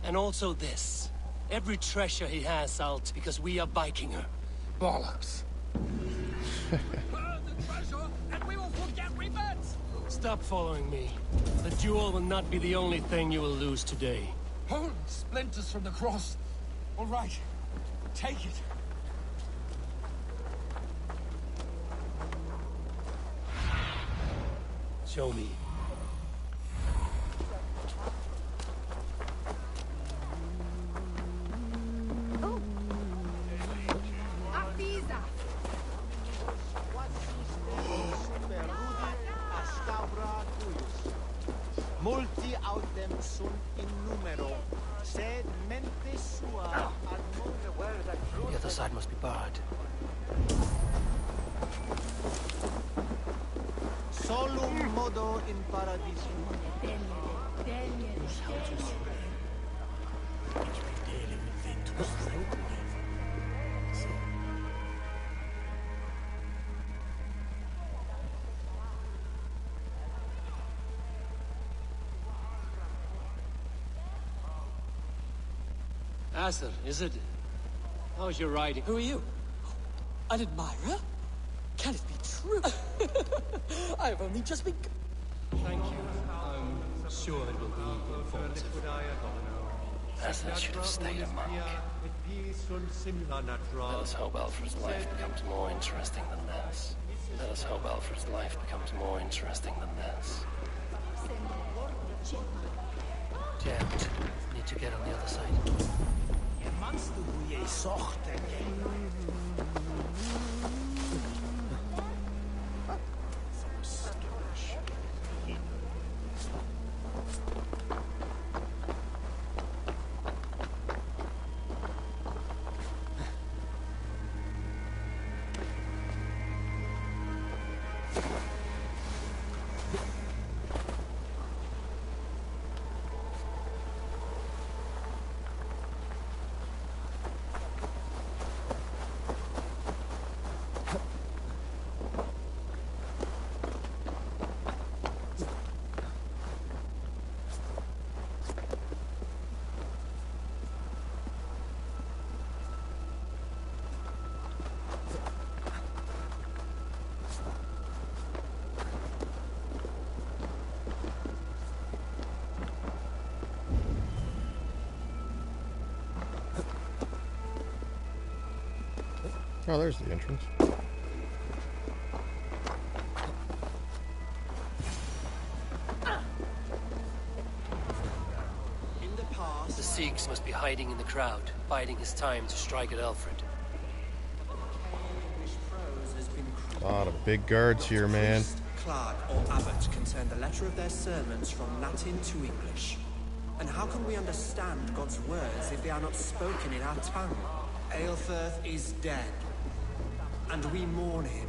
And also this. Every treasure he has out because we are biking her. Bollocks. Burn the treasure and we will forget revenge! Stop following me. The jewel will not be the only thing you will lose today. Holy splinters from the cross. All right. Take it. Show me. Multi autem sunt in numero, sed mente sua ad The other side must be barred. solum modo in paradisum. Asser, is it? How's your riding? Who are you? An admirer? Can it be true? I have only just been... Thank you. I'm sure it will be informative. Asser should have stayed a monk. Let us hope Alfred's life becomes more interesting than this. Let us hope Alfred's life becomes more interesting than this. Jammed. Need to get on the other side. Oh, there's the entrance. In the past, the Sikhs must be hiding in the crowd, biding his time to strike at Alfred. A lot of big guards here, man. Clerk or abbot can turn the letter of their sermons from Latin to English. And how can we understand God's words if they are not spoken in our tongue? Aelfirth is dead, and we mourn him.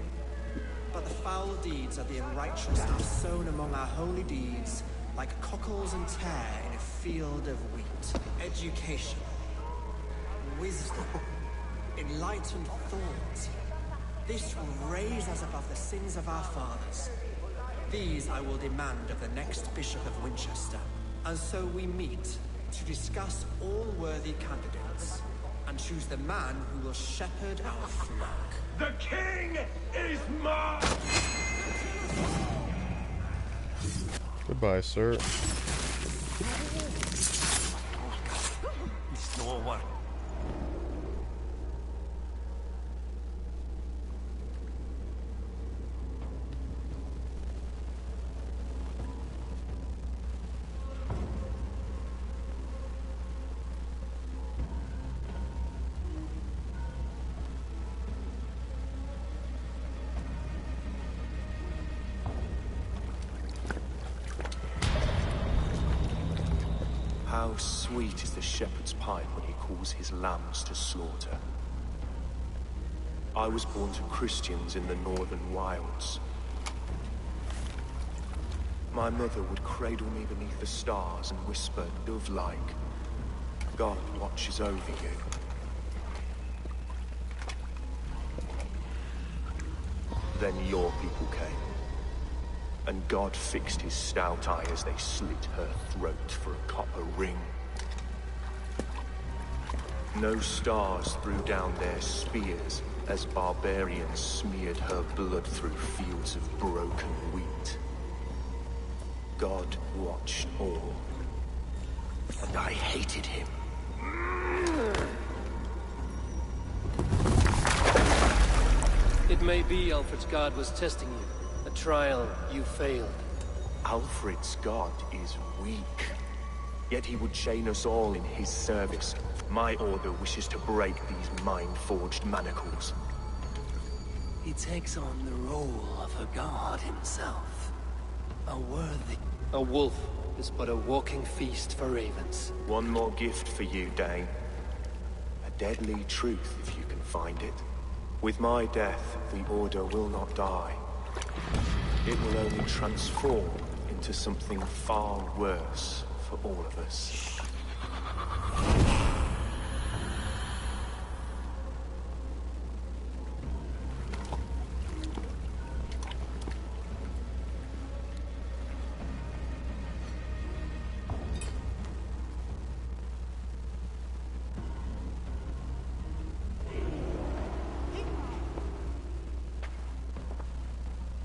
But the foul deeds of the unrighteous are sown among our holy deeds like cockles and tare in a field of wheat. Education, wisdom, enlightened thought. This will raise us above the sins of our fathers. These I will demand of the next Bishop of Winchester. And so we meet to discuss all worthy candidates and choose the man who will shepherd our flock. The king is mine! Goodbye, sir. It's no one. How sweet is the shepherd's pipe when he calls his lambs to slaughter. I was born to Christians in the northern wilds. My mother would cradle me beneath the stars and whisper, dove-like, God watches over you. Then your people came. And God fixed his stout eye as they slit her throat for a copper ring. No stars threw down their spears as barbarians smeared her blood through fields of broken wheat. God watched all, and I hated him. It may be Alfred's God was testing you. A trial you failed. Alfred's God is weak. Yet he would chain us all in his service. My order wishes to break these mind-forged manacles. He takes on the role of a god himself. A worthy... A wolf is but a walking feast for ravens. One more gift for you, Dane. A deadly truth, if you can find it. With my death, the Order will not die. It will only transform into something far worse for all of us.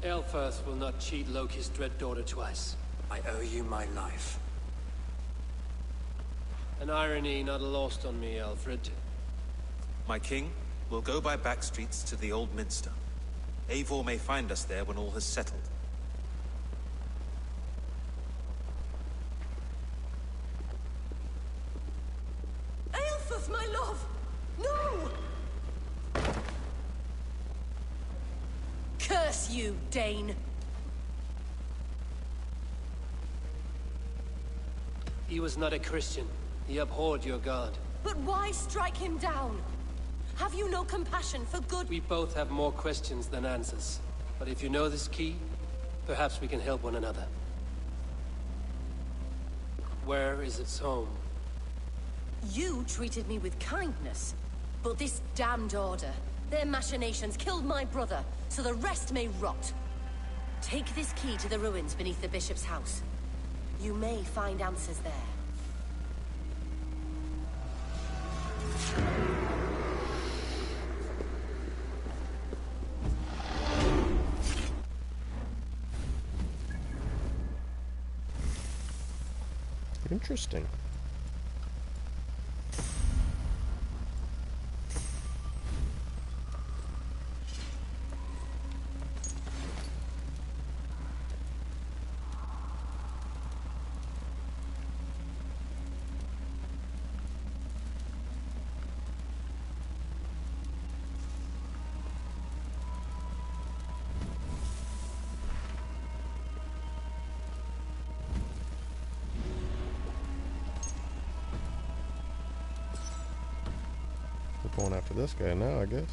Aelfirth will not cheat Loki's dread daughter twice. I owe you my life. An irony not lost on me, Alfred. My king, we'll go by back streets to the Old Minster. Eivor may find us there when all has settled. Aelfirth, my love! No! Curse you, Dane! He was not a Christian. He abhorred your god. But why strike him down? Have you no compassion for good? We both have more questions than answers. But if you know this key, perhaps we can help one another. Where is its home? You treated me with kindness. But this damned order, their machinations killed my brother, so the rest may rot. Take this key to the ruins beneath the bishop's house. You may find answers there. Interesting. going after this guy now, I guess.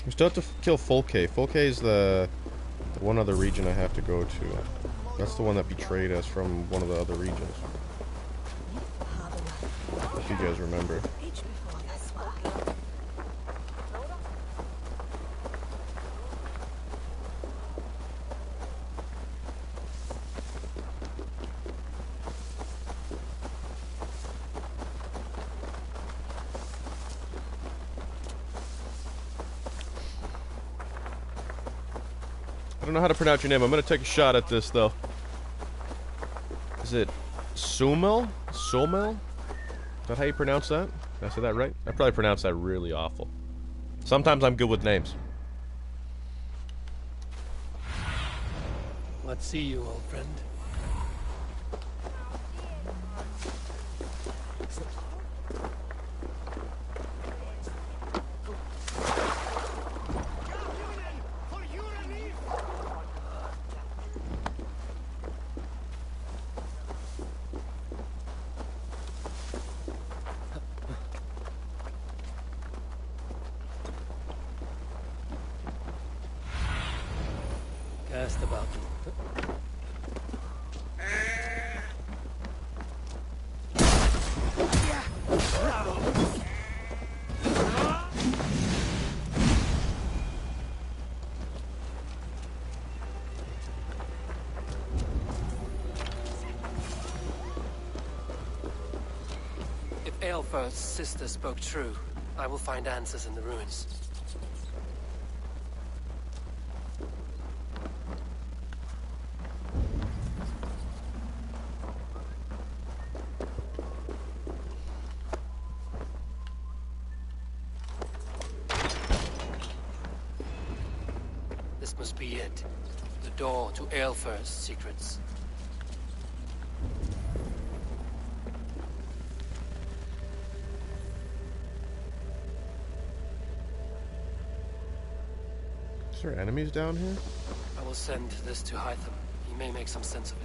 We still have to kill Folke. Folke is the one other region I have to go to. That's the one that betrayed us from one of the other regions. If you guys remember. I don't know how to pronounce your name. I'm going to take a shot at this, though. Is it Sumel? Somel? Is that how you pronounce that? Did I say that right? I probably pronounced that really awful. Sometimes I'm good with names. Let's see you, old friend. Cast about me. If Aelfirth's sister spoke true, I will find answers in the ruins. This must be it. The door to Aelfirth's secrets. Is there enemies down here? I will send this to Hytham. He may make some sense of it.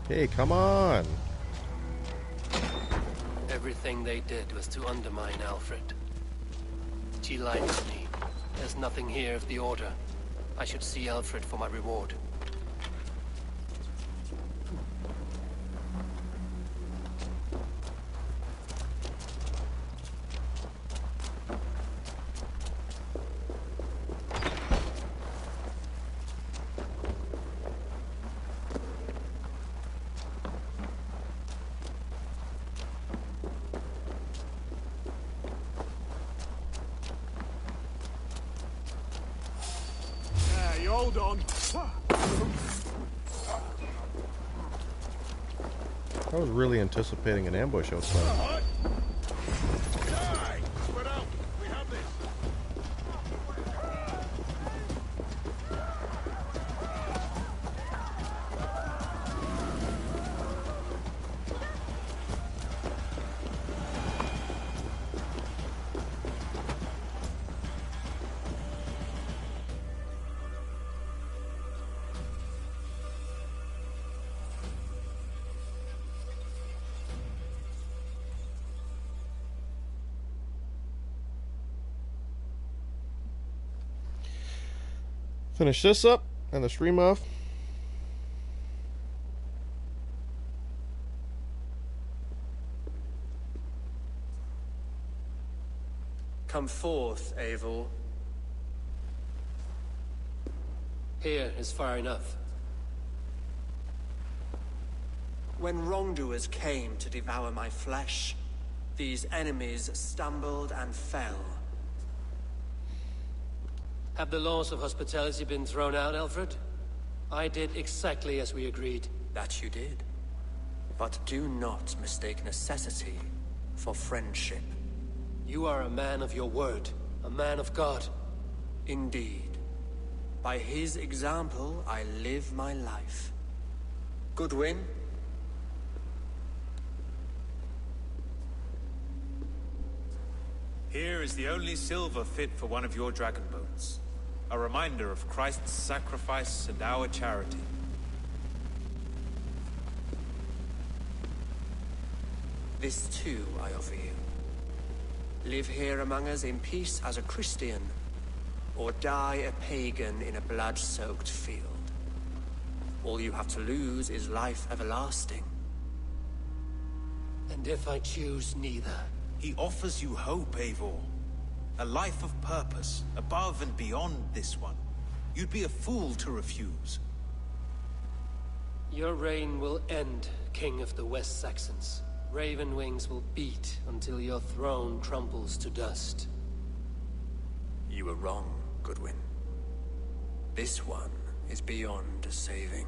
Hey, come on! Everything they did was to undermine Alfred. She lied to me. There's nothing here of the Order. I should see Alfred for my reward. Hold on. I was really anticipating an ambush outside. Finish this up and the stream off. Come forth, Eivor. Here is far enough. When wrongdoers came to devour my flesh, these enemies stumbled and fell. Have the laws of hospitality been thrown out, Alfred? I did exactly as we agreed. That you did. But do not mistake necessity for friendship. You are a man of your word, a man of God. Indeed. By his example, I live my life. Goodwin? Here is the only silver fit for one of your dragon boats. A reminder of Christ's sacrifice and our charity. This too I offer you. Live here among us in peace as a Christian, or die a pagan in a blood-soaked field. All you have to lose is life everlasting. And if I choose neither? He offers you hope, Eivor. A life of purpose, above and beyond this one. You'd be a fool to refuse. Your reign will end, King of the West Saxons. Raven wings will beat until your throne crumbles to dust. You were wrong, Goodwin. This one is beyond saving.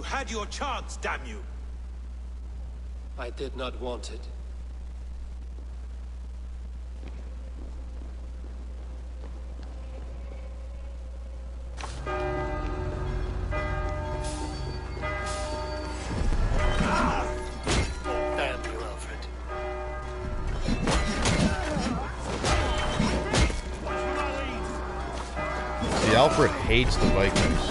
Had your chance, damn you! I did not want it. Damn you, Alfred. See, Alfred hates the Vikings.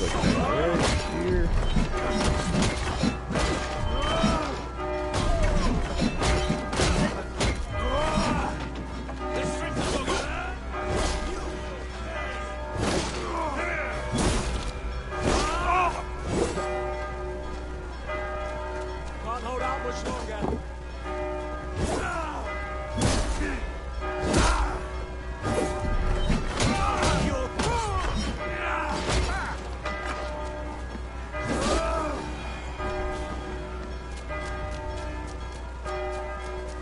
Like right here. Can't hold out much longer.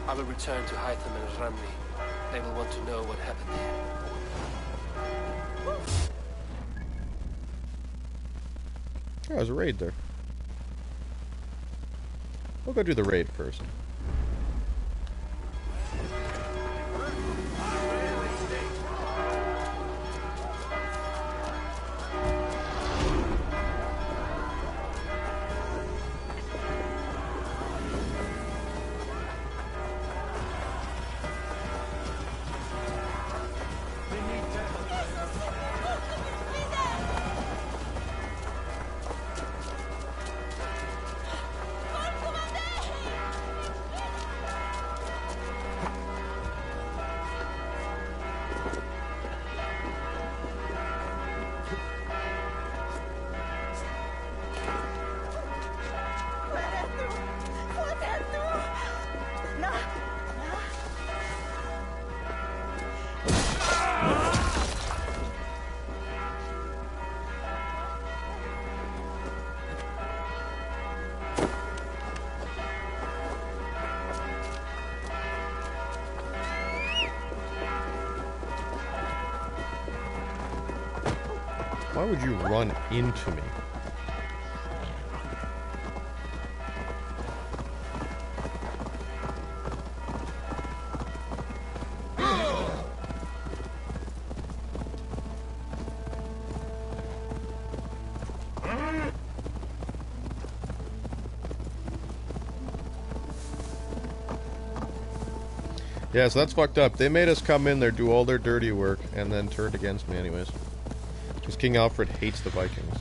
I will return to Hytham and Ramri. They will want to know what happened there. Oh, there's a raid there. We'll go do the raid first. Why would you run into me? Yeah, so that's fucked up. They made us come in there, do all their dirty work, and then turned against me anyways. Because King Alfred hates the Vikings.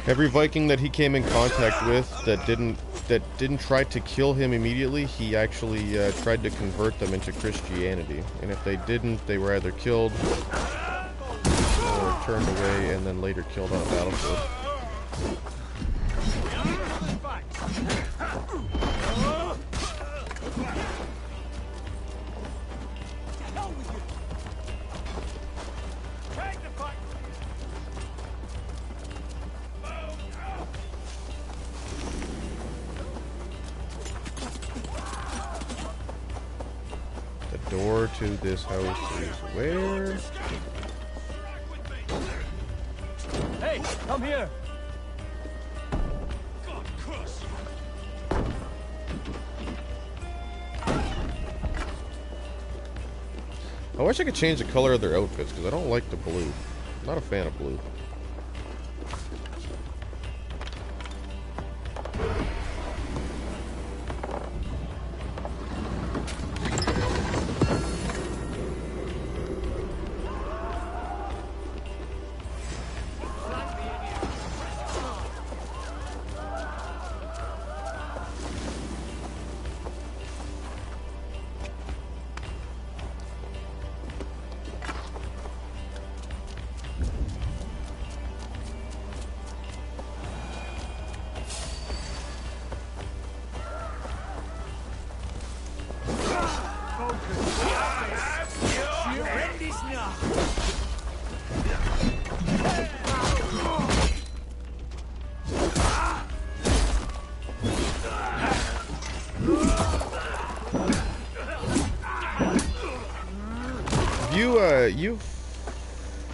Every Viking that he came in contact with that didn't try to kill him immediately, he actually tried to convert them into Christianity. And if they didn't, they were either killed or turned away and then later killed on a battlefield. Door to this house is where? Hey, come here. I wish I could change the color of their outfits because I don't like the blue. I'm not a fan of blue.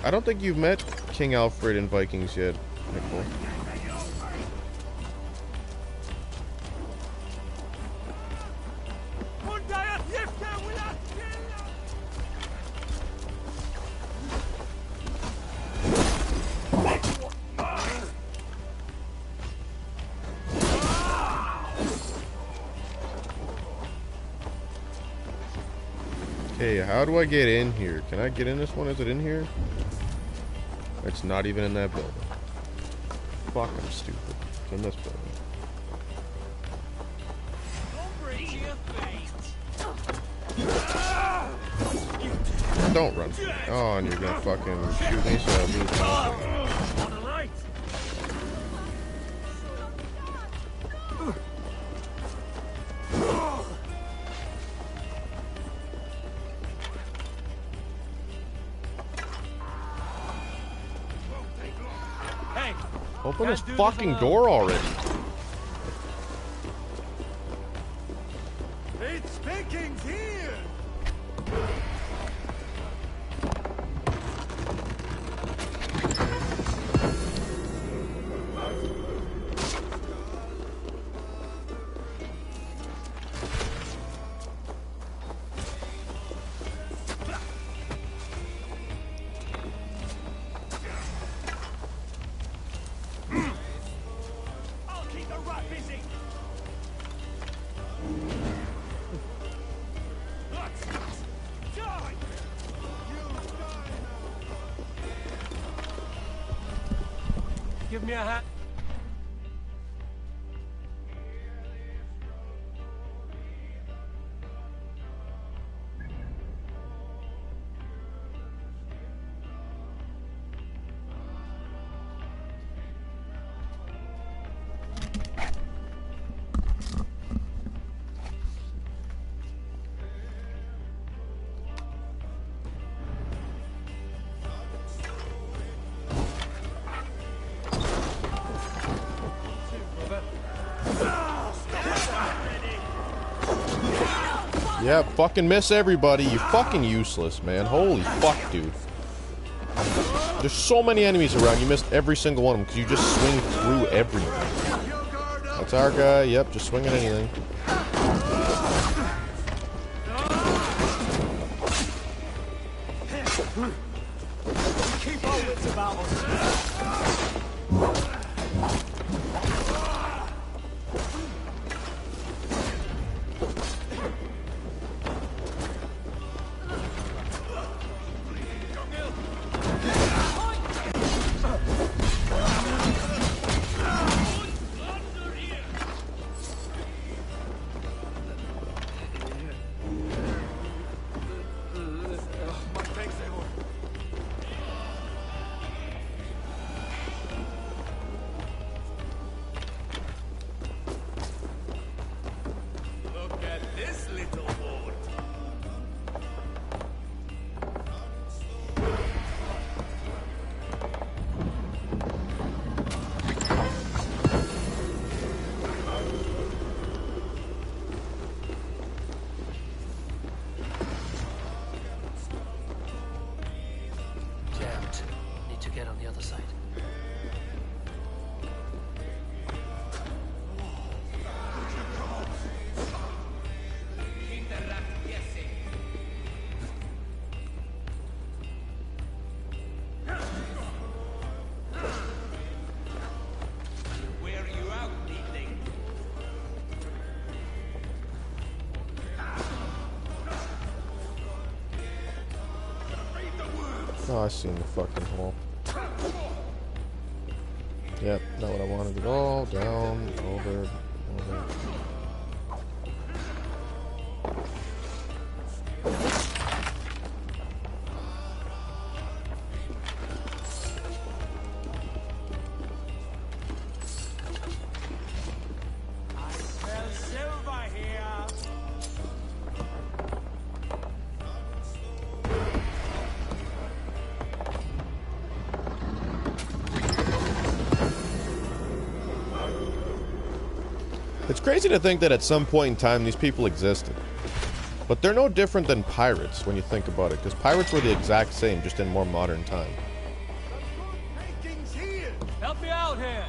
I don't think you've met King Alfred in Vikings yet, Nicole. Okay, how do I get in here? Can I get in this one? Is it in here? It's not even in that building. Fuck, I'm stupid. It's in this building. Don't run from me. Oh, and you're gonna fucking shoot me so I lose my... Open this fucking door already. It's Vikings here. Give me a hat. Yeah, fucking miss everybody. You fucking useless, man. Holy fuck, dude. There's so many enemies around, you missed every single one of them because you just swing through everything. That's our guy, yep, just swing at anything. Keep our wits about us. Oh, I seen the fucking hole. Yep, not what I wanted at all. Down, over, over. It's crazy to think that at some point in time these people existed. But they're no different than pirates when you think about it, because pirates were the exact same, just in more modern time. Help me out here!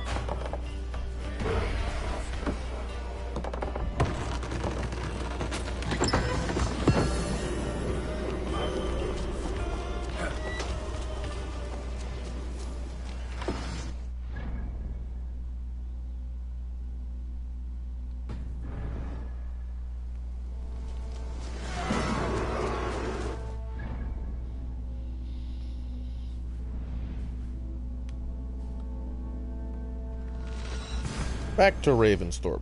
Back to Ravensthorpe.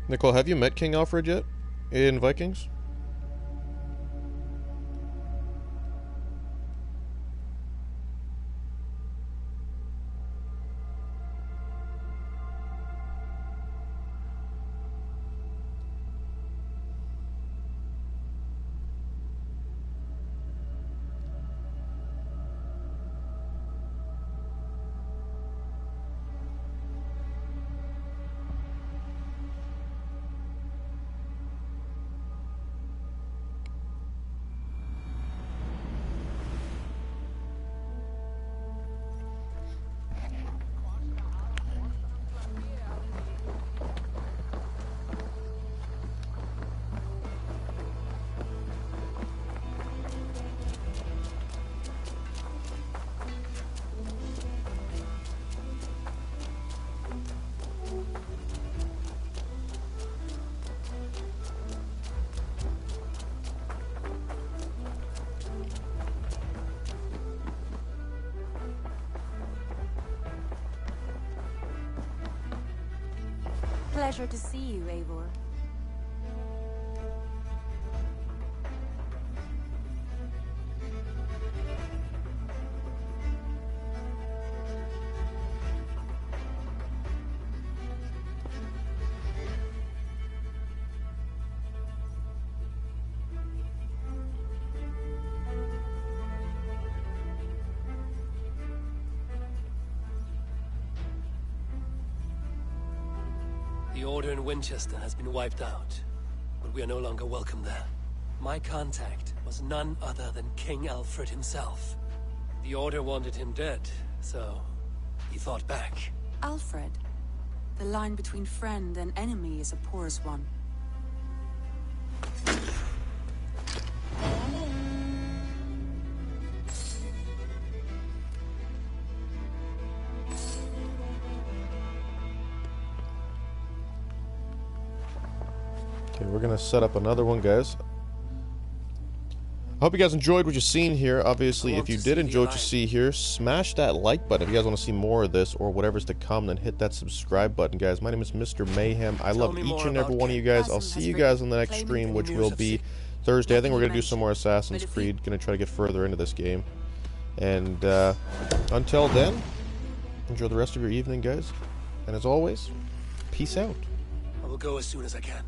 Nicole, have you met King Alfred yet? In Vikings? pleasure to see you, Eivor. The Order in Winchester has been wiped out, but we are no longer welcome there. My contact was none other than King Alfred himself. The Order wanted him dead, so he fought back. Alfred. The line between friend and enemy is a porous one. Okay, we're gonna set up another one, guys. I hope you guys enjoyed what you've seen here. Obviously, if you did enjoy what you see here, smash that like button. If you guys want to see more of this or whatever's to come, then hit that subscribe button, guys. My name is Mr. Mayhem. I love each and every one of you guys. I'll see you guys on the next stream, which will be Thursday. I think we're going to do some more Assassin's Creed. Going to try to get further into this game. And until then, enjoy the rest of your evening, guys. And as always, peace out. I will go as soon as I can.